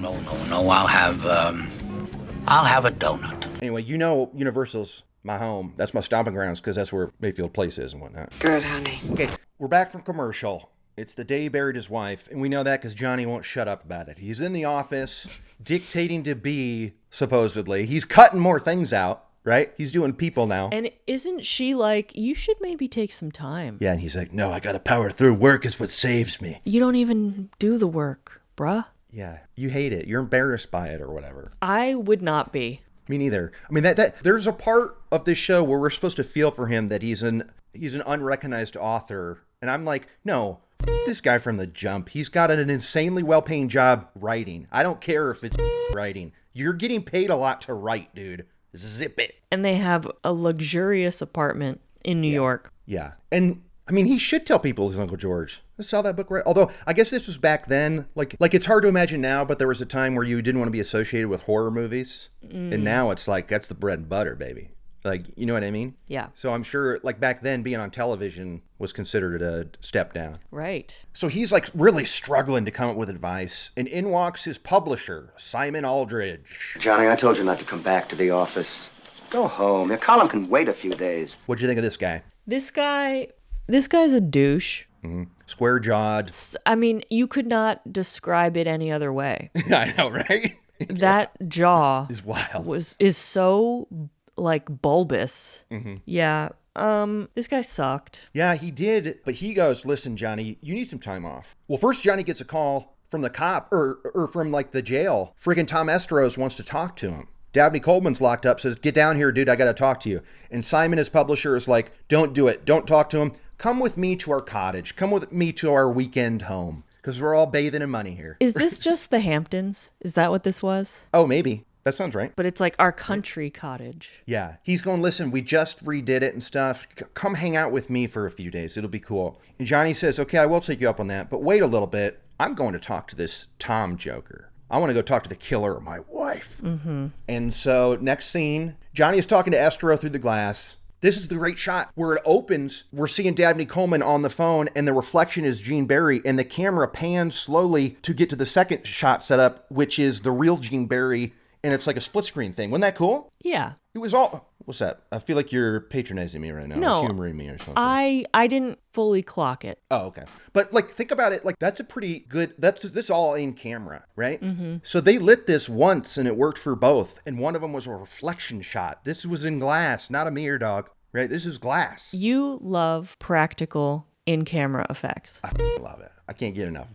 I'll have a donut. Anyway, Universal's my home. That's my stomping grounds because that's where Mayfield Place is and whatnot. Good, honey. Okay, we're back from commercial. It's the day he buried his wife, and we know that because Johnny won't shut up about it. He's in the office dictating to B, supposedly. He's cutting more things out. Right? He's doing people now. And isn't she like, you should maybe take some time? Yeah, and he's like, no, I gotta power through. Work is what saves me. You don't even do the work, bruh. Yeah, you hate it. You're embarrassed by it or whatever. I would not be. Me neither. I mean, that there's a part of this show where we're supposed to feel for him that he's an unrecognized author. And I'm like, no, this guy from the jump. He's got an insanely well-paying job writing. I don't care if it's writing. You're getting paid a lot to write, dude. Zip it. And they have a luxurious apartment in New York. Yeah. And I mean, he should tell people he's Uncle George. Let's sell that book, right? Although I guess this was back then. Like it's hard to imagine now, but there was a time where you didn't want to be associated with horror movies. And now it's like, that's the bread and butter, baby. Like, you know what I mean? Yeah. So I'm sure, like, back then, being on television was considered a step down. Right. So he's, like, really struggling to come up with advice. And in walks his publisher, Simon Aldridge. Johnny, I told you not to come back to the office. Go home. Your column can wait a few days. What'd you think of this guy? This guy's a douche. Mm-hmm. Square-jawed. I mean, you could not describe it any other way. I know, right? That jaw is wild. Is so... like bulbous. Mm-hmm. Yeah. This guy sucked. Yeah, he did. But he goes, listen, Johnny, you need some time off. Well, first Johnny gets a call from the cop or from like the jail. Friggin' Tom Estero wants to talk to him. Dabney Coleman's locked up, says, get down here, dude. I got to talk to you. And Simon, his publisher, is like, don't do it. Don't talk to him. come with me to our cottage. Come with me to our weekend home. Because we're all bathing in money here. Is this just the Hamptons? Is that what this was? Oh, maybe. That sounds right. But it's like our country cottage. Yeah. He's going, listen, we just redid it and stuff. Come hang out with me for a few days. It'll be cool. And Johnny says, okay, I will take you up on that. But wait a little bit. I'm going to talk to this Tom Joker. I want to go talk to the killer of my wife. Mm-hmm. And so next scene, Johnny is talking to Estero through the glass. This is the great shot where it opens. We're seeing Dabney Coleman on the phone and the reflection is Gene Barry and the camera pans slowly to get to the second shot setup, which is the real Gene Barry. And it's like a split screen thing. Wasn't that cool? Yeah. It was all... What's that? I feel like you're patronizing me right now. No. Or humoring me or something. I didn't fully clock it. Oh, okay. But like, think about it. Like, that's a pretty good... This all in camera, right? Mm-hmm. So they lit this once and it worked for both. And one of them was a reflection shot. This was in glass, not a mirror, dog. Right? This is glass. You love practical in-camera effects. I love it. I can't get enough.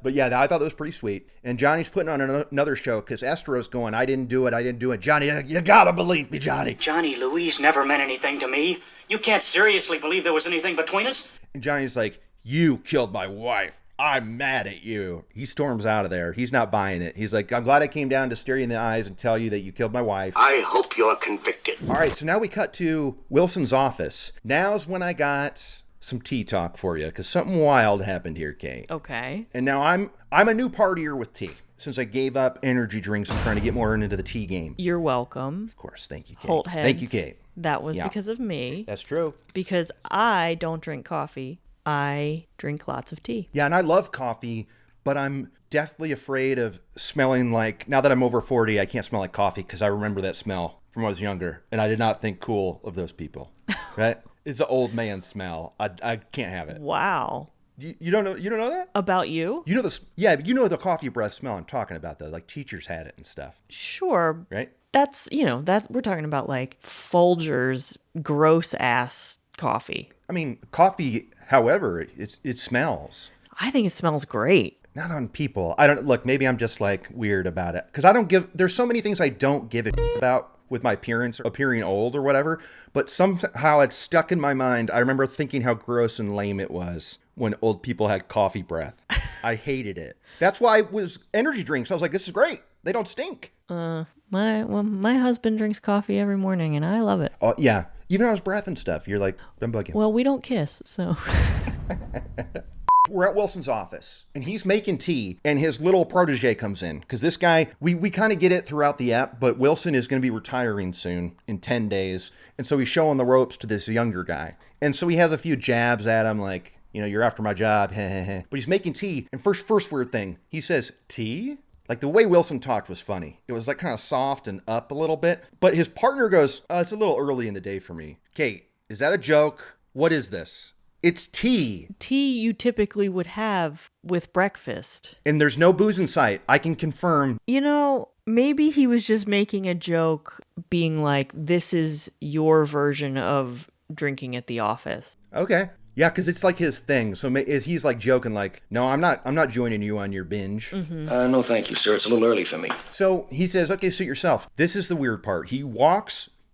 But yeah, I thought that was pretty sweet. And Johnny's putting on another show because Estero's going, I didn't do it. Johnny, you gotta believe me, Johnny. Johnny, Louise never meant anything to me. You can't seriously believe there was anything between us? And Johnny's like, you killed my wife. I'm mad at you. He storms out of there. He's not buying it. He's like, I'm glad I came down to stare you in the eyes and tell you that you killed my wife. I hope you're convicted. All right, so now we cut to Wilson's office. Now's when I got some tea talk for you, because something wild happened here, Kate. Okay. And now I'm a new partier with tea. Since I gave up energy drinks, I'm trying to get more into the tea game. You're welcome. Of course. Thank you, Kate. Holt heads. Thank you, Kate. That was because of me. That's true. Because I don't drink coffee. I drink lots of tea. Yeah, and I love coffee, but I'm definitely afraid of smelling like, now that I'm over 40, I can't smell like coffee because I remember that smell from when I was younger, and I did not think cool of those people, right? It's an old man smell. I can't have it. Wow. You don't know that? About you? You know this? Yeah, but you know the coffee breath smell I'm talking about though. Like teachers had it and stuff. Sure. Right? That's we're talking about like Folger's gross ass coffee. I mean, coffee, however, it smells. I think it smells great. Not on people. Maybe I'm just like weird about it. Because there's so many things I don't give a about with my appearance or appearing old or whatever. But somehow it's stuck in my mind. I remember thinking how gross and lame it was when old people had coffee breath. I hated it. That's why it was energy drinks. I was like, this is great. They don't stink. My husband drinks coffee every morning and I love it. Oh, yeah. Even on his breath and stuff. You're like, I'm bugging. Well, we don't kiss, so... We're at Wilson's office, and he's making tea, and his little protege comes in. Because this guy, we kind of get it throughout the app, but Wilson is going to be retiring soon, in 10 days. And so he's showing the ropes to this younger guy. And so he has a few jabs at him, like, you're after my job, but he's making tea. And first weird thing, he says, tea? Like, the way Wilson talked was funny. It was, like, kind of soft and up a little bit. But his partner goes, it's a little early in the day for me. Kate, is that a joke? What is this? It's tea. Tea you typically would have with breakfast. And there's no booze in sight. I can confirm. Maybe he was just making a joke, being like, this is your version of drinking at the office. Okay. Yeah, because it's like his thing. So he's like joking like, no, I'm not joining you on your binge. Mm-hmm. No, thank you, sir. It's a little early for me. So he says, okay, suit yourself. This is the weird part.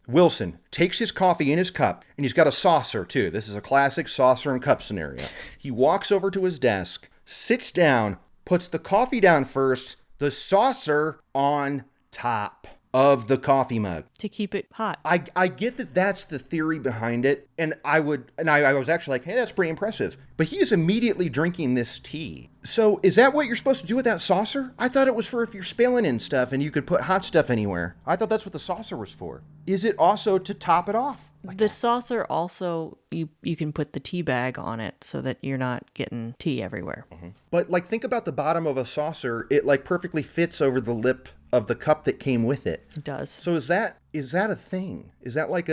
Wilson takes his coffee in his cup, and he's got a saucer, too. This is a classic saucer and cup scenario. He walks over to his desk, sits down, puts the coffee down first, the saucer on top of the coffee mug. To keep it hot. I get that that's the theory behind it, and I was actually like, hey, that's pretty impressive. But he is immediately drinking this tea. So is that what you're supposed to do with that saucer? I thought it was for if you're spilling in stuff and you could put hot stuff anywhere. I thought that's what the saucer was for. Is it also to top it off? The saucer also, you can put the tea bag on it so that you're not getting tea everywhere. Mm-hmm. But like, think about the bottom of a saucer. It like perfectly fits over the lip of the cup that came with it. It does. So is that a thing? Is that like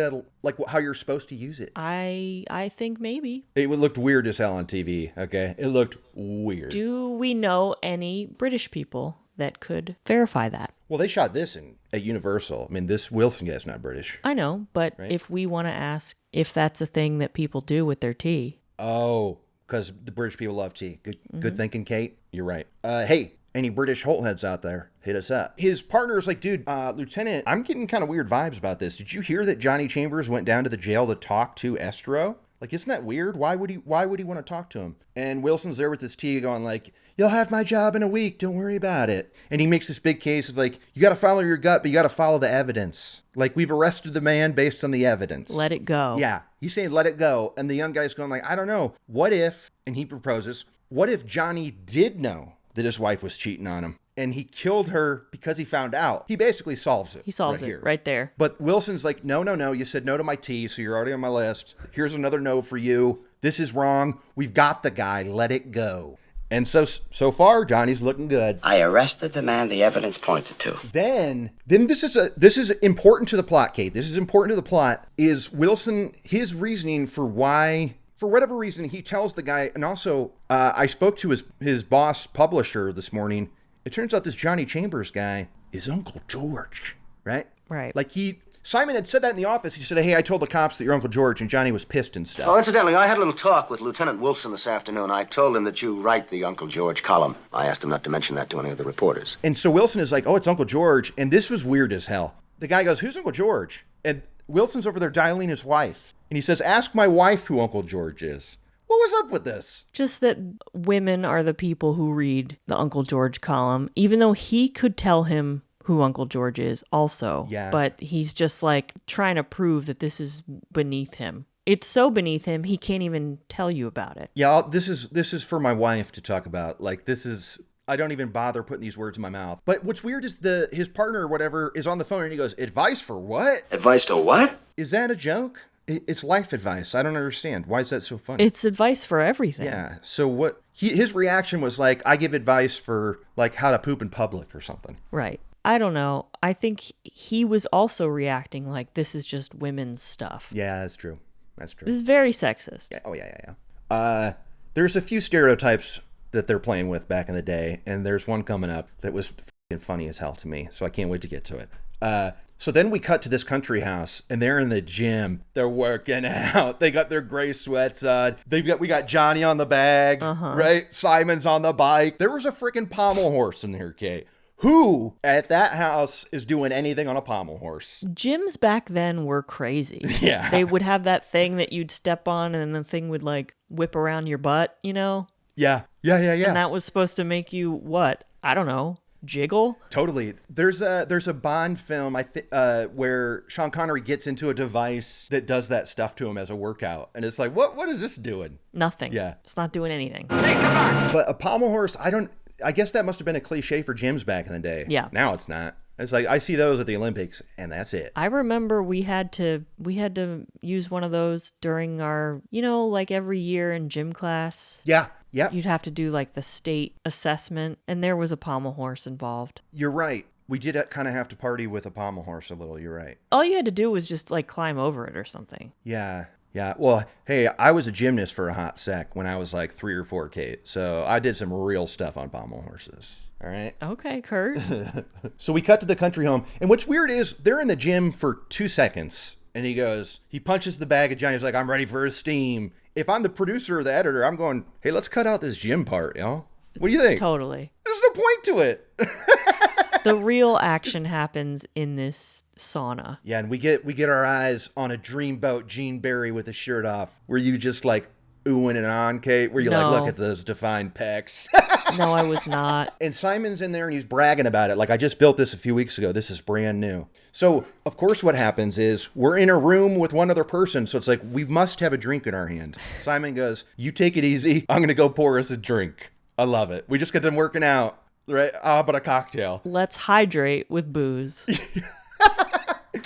how you're supposed to use it? I think maybe. It looked weird as hell on TV, okay? It looked weird. Do we know any British people that could verify that? Well, they shot this at Universal. I mean, this Wilson guy's not British. I know, but right? If we want to ask if that's a thing that people do with their tea. Oh, because the British people love tea. Good thinking, Kate. You're right. Hey, any British Holt heads out there, hit us up. His partner's like, dude, Lieutenant, I'm getting kind of weird vibes about this. Did you hear that Johnny Chambers went down to the jail to talk to Estero? Like, isn't that weird? Why would he want to talk to him? And Wilson's there with his tea going like, you'll have my job in a week. Don't worry about it. And he makes this big case of like, you got to follow your gut, but you got to follow the evidence. Like, we've arrested the man based on the evidence. Let it go. Yeah. He's saying, let it go. And the young guy's going like, I don't know. What if, and he proposes, what if Johnny did know that his wife was cheating on him? And he killed her because he found out. He basically solves it. He solves it right there. But Wilson's like, no. You said no to my tea, so you're already on my list. Here's another no for you. This is wrong. We've got the guy. Let it go. And so far, Johnny's looking good. I arrested the man the evidence pointed to. Then this is important to the plot, Kate. This is important to the plot. Is Wilson, his reasoning for why, for whatever reason, he tells the guy, and also I spoke to his boss publisher this morning. It turns out this Johnny Chambers guy is Uncle George, right? Right. Like Simon had said that in the office. He said, hey, I told the cops that you're Uncle George, and Johnny was pissed and stuff. Oh, incidentally, I had a little talk with Lieutenant Wilson this afternoon. I told him that you write the Uncle George column. I asked him not to mention that to any of the reporters. And so Wilson is like, oh, it's Uncle George. And this was weird as hell. The guy goes, who's Uncle George? And Wilson's over there dialing his wife. And he says, ask my wife who Uncle George is. What was up with this? Just that women are the people who read the Uncle George column, even though he could tell him who Uncle George is also. Yeah. But he's just like trying to prove that this is beneath him. It's so beneath him, he can't even tell you about it. Yeah, this is for my wife to talk about. Like, I don't even bother putting these words in my mouth. But what's weird is his partner or whatever is on the phone and he goes, advice for what? Advice to what? Is that a joke? It's life advice. I don't understand. Why is that so funny? It's advice for everything. Yeah. So what? His reaction was like, I give advice for like how to poop in public or something. Right. I don't know. I think he was also reacting like this is just women's stuff. Yeah, that's true. That's true. This is very sexist. Yeah. Oh, yeah. There's a few stereotypes that they're playing with back in the day, and there's one coming up that was funny as hell to me, so I can't wait to get to it. So then we cut to this country house, and they're in the gym. They're working out. They got their gray sweats on. We got Johnny on the bag, right? Simon's on the bike. There was a freaking pommel horse in here, Kate. Who at that house is doing anything on a pommel horse? Gyms back then were crazy. Yeah. They would have that thing that you'd step on, and the thing would like whip around your butt, you know? Yeah. And that was supposed to make you what? I don't know. Jiggle? Totally. There's a Bond film where Sean Connery gets into a device that does that stuff to him as a workout, and it's like, what is this doing? Nothing. Yeah, it's not doing anything. Hey, come on! But a pommel horse, I guess that must have been a cliche for gyms back in the day. Yeah. Now it's not. It's like I see those at the Olympics, and that's it. I remember we had to use one of those during our, like every year in gym class. Yeah. Yep. You'd have to do like the state assessment, and there was a pommel horse involved. You're right. We did kind of have to party with a pommel horse a little. You're right. All you had to do was just like climb over it or something. Yeah. Yeah. Well, hey, I was a gymnast for a hot sec when I was like 3 or 4, Kate. So I did some real stuff on pommel horses. All right. Okay, Kurt. So we cut to the country home. And what's weird is they're in the gym for 2 seconds. And he punches the bag at Johnny. He's like, I'm ready for a steam. If I'm the producer or the editor, I'm going, hey, let's cut out this gym part, y'all. What do you think? Totally. There's no point to it. The real action happens in this sauna. Yeah, and we get our eyes on a dreamboat Gene Barry with his shirt off. Were you just like oohing and on, Kate? Were you like, look at those defined pecs? No, I was not. And Simon's in there and he's bragging about it. Like, I just built this a few weeks ago. This is brand new. So, of course, what happens is we're in a room with one other person. So it's like, we must have a drink in our hand. Simon goes, you take it easy. I'm going to go pour us a drink. I love it. We just got done working out, right? But a cocktail. Let's hydrate with booze.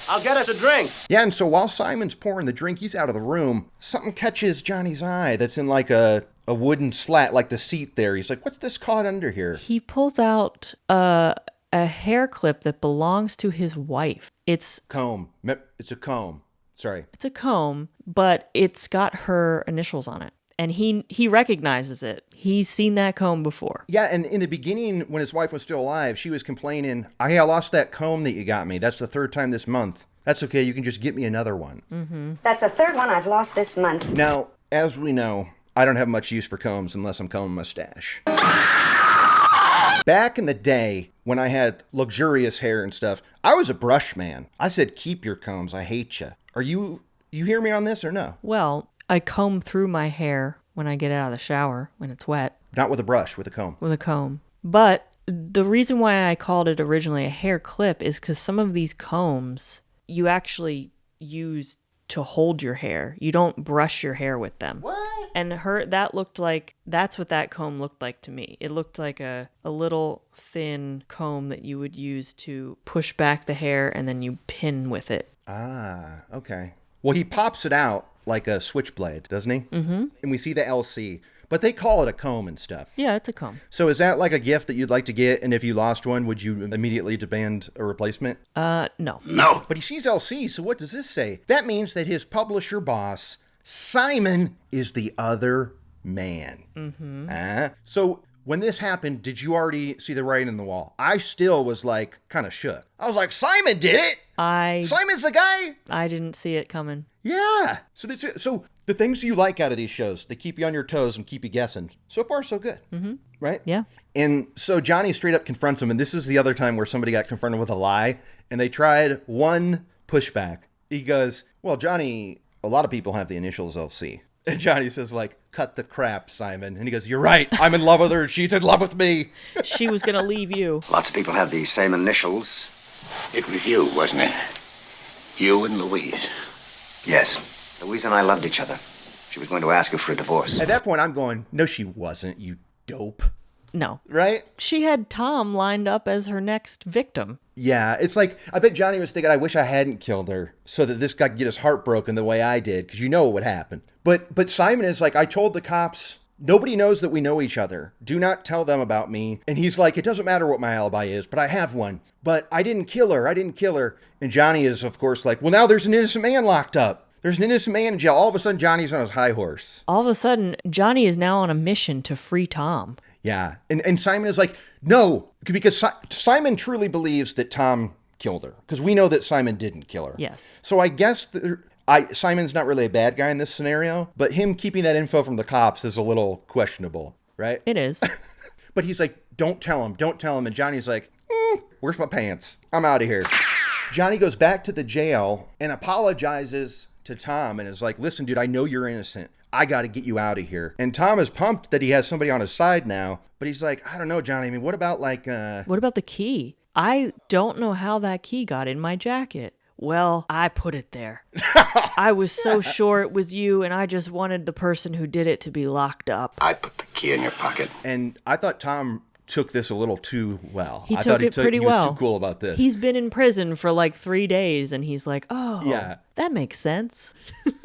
I'll get us a drink. Yeah, and so while Simon's pouring the drink, he's out of the room. Something catches Johnny's eye that's in like a wooden slat, like the seat there. He's like, what's this caught under here? He pulls out a hair clip that belongs to his wife. It's comb. It's a comb. Sorry. It's a comb, but it's got her initials on it. And he recognizes it. He's seen that comb before. Yeah, and in the beginning, when his wife was still alive, she was complaining, hey, I lost that comb that you got me. That's the 3rd time this month. That's okay, you can just get me another one. Mm-hmm. That's the 3rd one I've lost this month. Now, as we know, I don't have much use for combs unless I'm combing my stash. Back in the day, when I had luxurious hair and stuff, I was a brush man. I said, keep your combs, I hate you. Are you hear me on this or no? Well, I comb through my hair when I get out of the shower when it's wet. Not with a brush, with a comb. With a comb. But the reason why I called it originally a hair clip is because some of these combs you actually use to hold your hair. You don't brush your hair with them. What? And that's what that comb looked like to me. It looked like a little thin comb that you would use to push back the hair and then you pin with it. Ah, okay. Well, he pops it out like a switchblade, doesn't he? Mm-hmm. And we see the LC. But they call it a comb and stuff. Yeah, it's a comb. So is that like a gift that you'd like to get? And if you lost one, would you immediately demand a replacement? No. No. But he sees LC, so what does this say? That means that his publisher boss, Simon, is the other man. Mm-hmm. So when this happened, did you already see the writing on the wall? I still was like kind of shook. I was like, Simon did it! Simon's the guy! I didn't see it coming. Yeah. So the things you like out of these shows, they keep you on your toes and keep you guessing. So far, so good. Mm-hmm. Right? Yeah. And so Johnny straight up confronts him. And this is the other time where somebody got confronted with a lie. And they tried one pushback. He goes, well, Johnny, a lot of people have the initials LC. And Johnny says, like, cut the crap, Simon. And he goes, you're right. I'm in love with her. She's in love with me. She was going to leave you. Lots of people have the same initials. It was you, wasn't it? You and Louise. Yes. Louise and I loved each other. She was going to ask her for a divorce. At that point, I'm going, no, she wasn't, you dope. No. Right? She had Tom lined up as her next victim. Yeah, it's like, I bet Johnny was thinking, I wish I hadn't killed her so that this guy could get his heart broken the way I did, because you know what would happen. But Simon is like, I told the cops, nobody knows that we know each other. Do not tell them about me. And he's like, it doesn't matter what my alibi is, but I have one. But I didn't kill her. And Johnny is, of course, like, well, now there's an innocent man locked up. There's an innocent man in jail. All of a sudden, Johnny's on his high horse. All of a sudden, Johnny is now on a mission to free Tom. Yeah. And Simon is like, no, because Simon truly believes that Tom killed her. Because we know that Simon didn't kill her. Yes. So I guess Simon's not really a bad guy in this scenario, but him keeping that info from the cops is a little questionable, right? It is. But he's like, don't tell him. And Johnny's like, where's my pants? I'm out of here. Johnny goes back to the jail and apologizes to Tom and is like, listen, dude, I know you're innocent. I got to get you out of here. And Tom is pumped that he has somebody on his side now, but he's like, I don't know, Johnny. I mean, what about what about the key? I don't know how that key got in my jacket. Well, I put it there. I was so sure it was you, and I just wanted the person who did it to be locked up. I put the key in your pocket. And I thought Tom took this a little too well. He took it pretty well. He was too cool about this. He's been in prison for like 3 days, and he's like, oh, yeah, that makes sense.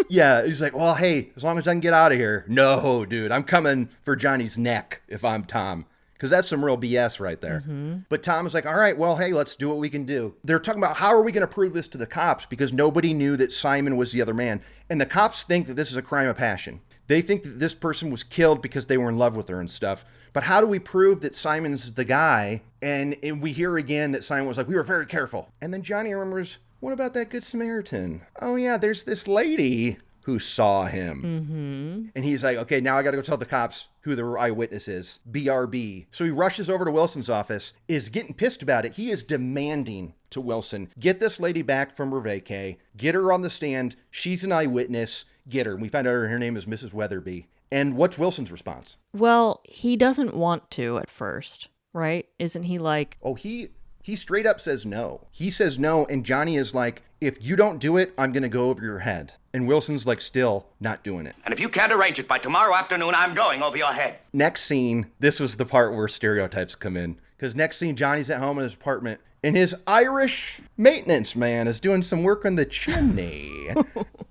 Yeah, he's like, well, hey, as long as I can get out of here. No, dude, I'm coming for Johnny's neck if I'm Tom. Because that's some real BS right there. Mm-hmm. But Tom is like, all right, well, hey, let's do what we can do. They're talking about how are we going to prove this to the cops because nobody knew that Simon was the other man. And the cops think that this is a crime of passion. They think that this person was killed because they were in love with her and stuff. But how do we prove that Simon's the guy? And we hear again that Simon was like, we were very careful. And then Johnny remembers, what about that Good Samaritan? Oh, yeah, there's this lady who saw him. Mm-hmm. And he's like, okay, now I got to go tell the cops who the eyewitness is. BRB. So he rushes over to Wilson's office, is getting pissed about it. He is demanding to Wilson, get this lady back from her vacay, get her on the stand. She's an eyewitness. Get her. And we find out her name is Mrs. Weatherby. And what's Wilson's response? Well, he doesn't want to at first, right? Isn't he like... Oh, he straight up says no. He says no, and Johnny is like, if you don't do it, I'm going to go over your head. And Wilson's like, still not doing it. And if you can't arrange it by tomorrow afternoon, I'm going over your head. Next scene, this was the part where stereotypes come in. Because next scene, Johnny's at home in his apartment, and his Irish maintenance man is doing some work on the chimney.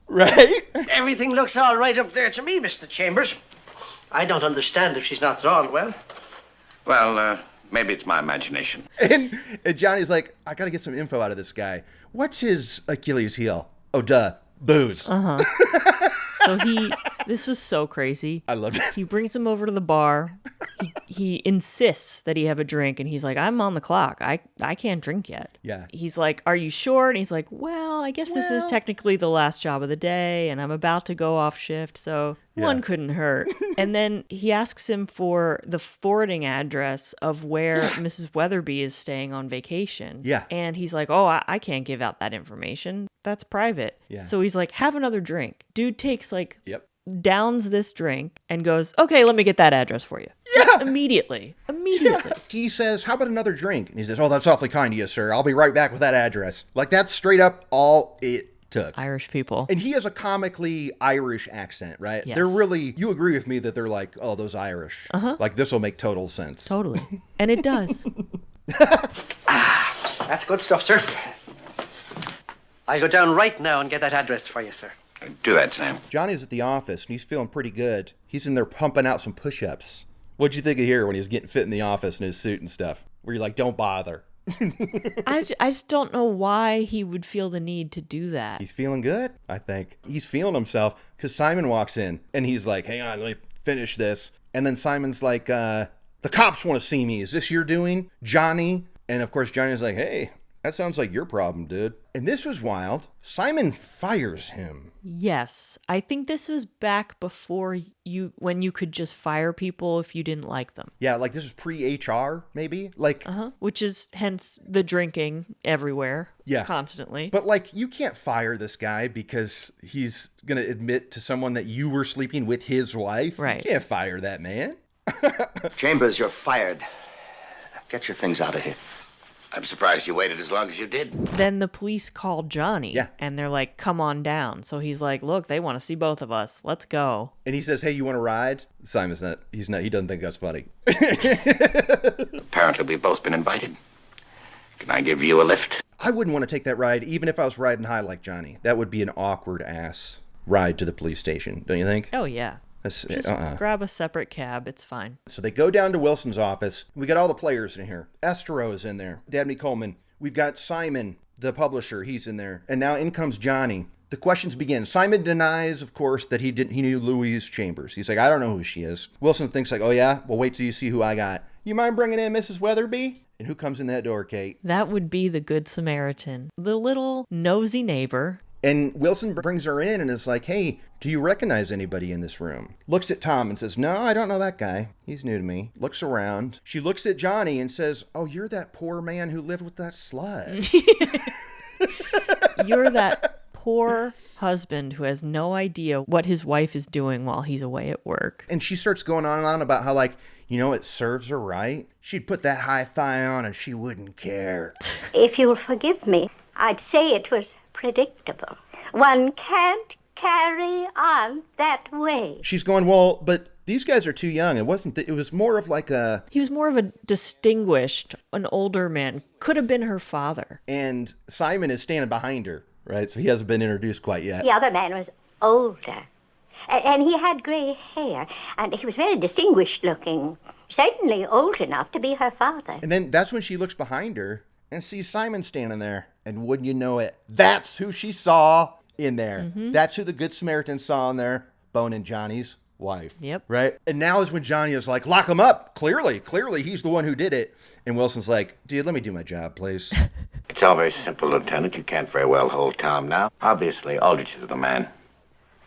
Right? Everything looks all right up there to me, Mr. Chambers. I don't understand if she's not drawn well. Well, maybe it's my imagination. And Johnny's like, I got to get some info out of this guy. What's his Achilles heel? Oh, duh. Booze. Uh-huh. So this was so crazy. I loved it. He brings him over to the bar. He insists that he have a drink, and he's like, I'm on the clock. I can't drink yet. Yeah. He's like, are you sure? And he's like, well, I guess this is technically the last job of the day, and I'm about to go off shift, so one couldn't hurt. And then he asks him for the forwarding address of where Mrs. Weatherby is staying on vacation. Yeah. And he's like, oh, I can't give out that information. That's private. Yeah. So he's like, have another drink. Dude takes like downs this drink and goes, okay, let me get that address for you. Yeah. Just immediately. Yeah. He says, how about another drink? And he says, oh, that's awfully kind of you, sir. I'll be right back with that address. Like, that's straight up all it took. Irish people. And he has a comically Irish accent, right? Yes. They're really, you agree with me that they're like, oh, those Irish. Like, this will make total sense. Totally. And it does. That's good stuff, sir. I'll go down right now and get that address for you, sir. Do that, Sam. Johnny's at the office, and he's feeling pretty good. He's in there pumping out some push-ups. What'd you think of here when he was getting fit in the office in his suit and stuff? Where you're like, don't bother. I just don't know why he would feel the need to do that. He's feeling good, I think. He's feeling himself, because Simon walks in, and he's like, hang on, let me finish this. And then Simon's like, the cops want to see me. Is this your doing, Johnny? And of course, Johnny's like, hey, that sounds like your problem, dude. And this was wild. Simon fires him. Yes. I think this was back before when you could just fire people if you didn't like them. Yeah, like this is pre-HR, maybe? Like, which is hence the drinking everywhere. Yeah. Constantly. But like, you can't fire this guy because he's going to admit to someone that you were sleeping with his wife. Right. You can't fire that man. Chambers, you're fired. Get your things out of here. I'm surprised you waited as long as you did. Then the police called Johnny. Yeah. And they're like, come on down. So he's like, look, they want to see both of us. Let's go. And he says, hey, you want to ride? Simon's not, he doesn't think that's funny. Apparently we've both been invited. Can I give you a lift? I wouldn't want to take that ride, even if I was riding high like Johnny. That would be an awkward ass ride to the police station, don't you think? Oh, yeah. Just grab a separate cab. It's fine. So they go down to Wilson's office. We got all the players in here. Estero is in there. Dabney Coleman. We've got Simon, the publisher. He's in there. And now in comes Johnny. The questions begin. Simon denies, of course, that he knew Louise Chambers. He's like, I don't know who she is. Wilson thinks like, oh yeah? Well, wait till you see who I got. You mind bringing in Mrs. Weatherby? And who comes in that door, Kate? That would be the Good Samaritan. The little nosy neighbor. And Wilson brings her in and is like, hey, do you recognize anybody in this room? Looks at Tom and says, no, I don't know that guy. He's new to me. Looks around. She looks at Johnny and says, oh, you're that poor man who lived with that slut. You're that poor husband who has no idea what his wife is doing while he's away at work. And she starts going on and on about how, like, you know, it serves her right. She'd put that high thigh on and she wouldn't care. If you'll forgive me, I'd say it was predictable. One can't carry on that way. She's going, well, but these guys are too young. It was more of like a... He was more of a distinguished, an older man. Could have been her father. And Simon is standing behind her, right? So he hasn't been introduced quite yet. The other man was older. And he had gray hair. And he was very distinguished looking. Certainly old enough to be her father. And then that's when she looks behind her and sees Simon standing there. And wouldn't you know it, that's who she saw in there. Mm-hmm. That's who the Good Samaritan saw in there, boning Johnny's wife. Yep. Right? And now is when Johnny is like, lock him up. Clearly he's the one who did it. And Wilson's like, dude, let me do my job, please. It's all very simple, Lieutenant. You can't very well hold Tom now. Obviously, Aldrich is the man.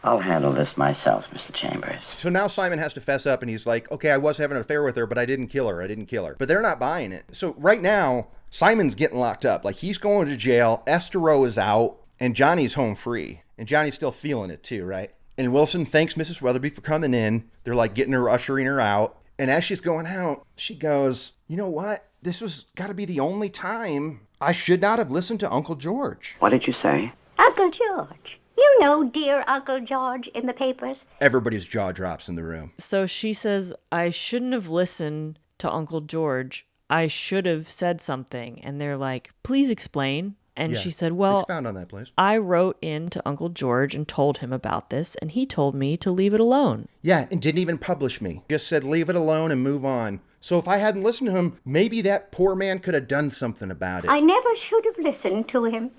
I'll handle this myself, Mr. Chambers. So now Simon has to fess up and he's like, okay, I was having an affair with her, but I didn't kill her. But they're not buying it. So right now, Simon's getting locked up. Like, he's going to jail. Estero is out. And Johnny's home free. And Johnny's still feeling it too, right? And Wilson thanks Mrs. Weatherby for coming in. They're like getting her, ushering her out. And as she's going out, she goes, you know what? This was got to be the only time I should not have listened to Uncle George. What did you say? Uncle George. You know dear Uncle George in the papers. Everybody's jaw drops in the room. So she says, I shouldn't have listened to Uncle George. I should have said something. And they're like, please explain. And she said, well, expound on that, please. I wrote in to Uncle George and told him about this, and he told me to leave it alone. Yeah, and didn't even publish me. Just said, leave it alone and move on. So if I hadn't listened to him, maybe that poor man could have done something about it. I never should have listened to him.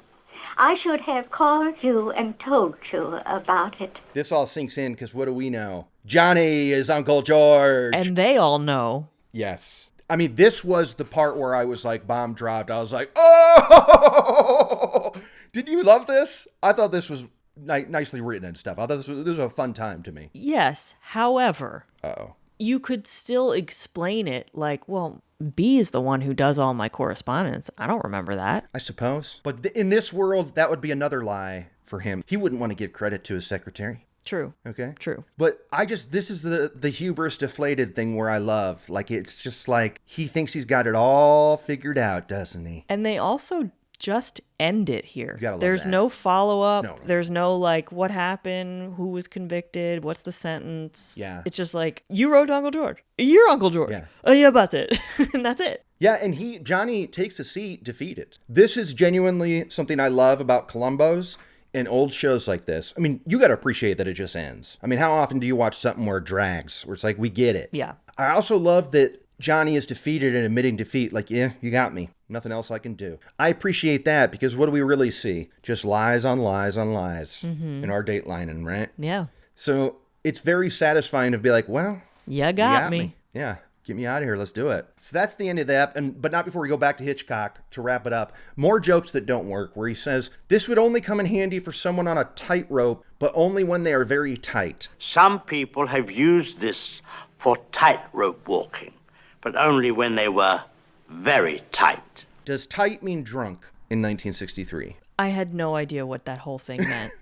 I should have called you and told you about it. This all sinks in because what do we know? Johnny is Uncle George. And they all know. Yes. I mean, this was the part where I was like, bomb dropped. I was like, oh! Did you love this? I thought this was nicely written and stuff. I thought this was a fun time to me. Yes. However, you could still explain it like, well, B is the one who does all my correspondence. I don't remember that. I suppose. But in this world, that would be another lie for him. He wouldn't want to give credit to his secretary. True. Okay. True. But this is the hubris deflated thing where I love. Like, it's just like he thinks he's got it all figured out, doesn't he? And they also just end it here. You gotta love There's that. no follow-up. No. There's no, like, what happened? Who was convicted? What's the sentence? Yeah. It's just like, you wrote Uncle George. You're Uncle George. Yeah. Oh, yeah, that's it. And that's it. Yeah, and Johnny takes a seat defeated. This is genuinely something I love about Columbo's and old shows like this. I mean, you got to appreciate that it just ends. I mean, how often do you watch something where it drags, where it's like, we get it? Yeah. I also love that Johnny is defeated and admitting defeat. Like, yeah, you got me. Nothing else I can do. I appreciate that because what do we really see? Just lies on lies on lies in our Datelining, right? Yeah. So it's very satisfying to be like, well, you got me. Yeah. Get me out of here. Let's do it. So that's the end of that. But not before we go back to Hitchcock to wrap it up. More jokes that don't work, where he says, this would only come in handy for someone on a tightrope, but only when they are very tight. Some people have used this for tightrope walking, but only when they were very tight. Does tight mean drunk in 1963? I had no idea what that whole thing meant.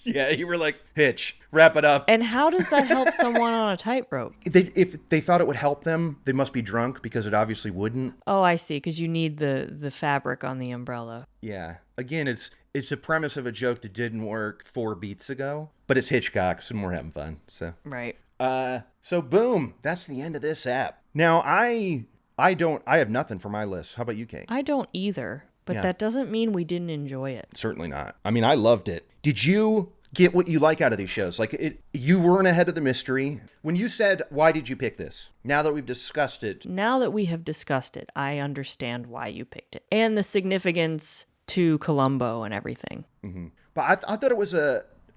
Yeah, you were like, Hitch, wrap it up. And how does that help someone on a tightrope? If they thought it would help them, they must be drunk because it obviously wouldn't. Oh, I see, because you need the fabric on the umbrella. Yeah. Again, it's a premise of a joke that didn't work 4 beats ago, but it's Hitchcock, so we're having fun. So right. So boom, that's the end of this app. Now I have nothing for my list. How about you, Kate? I don't either, but that doesn't mean we didn't enjoy it. Certainly not. I mean, I loved it. Did you get what you like out of these shows? Like, you weren't ahead of the mystery. When you said, why did you pick this? Now that we've discussed it. Now that we have discussed it, I understand why you picked it. And the significance to Columbo and everything. Mm-hmm. But I thought it was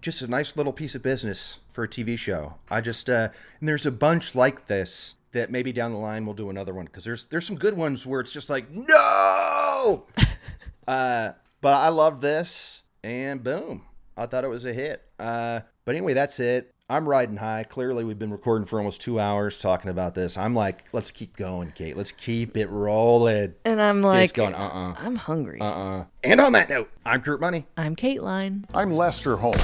just a nice little piece of business for a TV show. And there's a bunch like this that maybe down the line we'll do another one. Because there's some good ones where it's just like, no! But I love this. And boom. I thought it was a hit. But anyway, that's it. I'm riding high. Clearly, we've been recording for almost 2 hours talking about this. I'm like, let's keep going, Kate. Let's keep it rolling. And I'm like, Kate's going, I'm hungry. And on that note, I'm Kurt Money. I'm Kateline. I'm Lester Holt.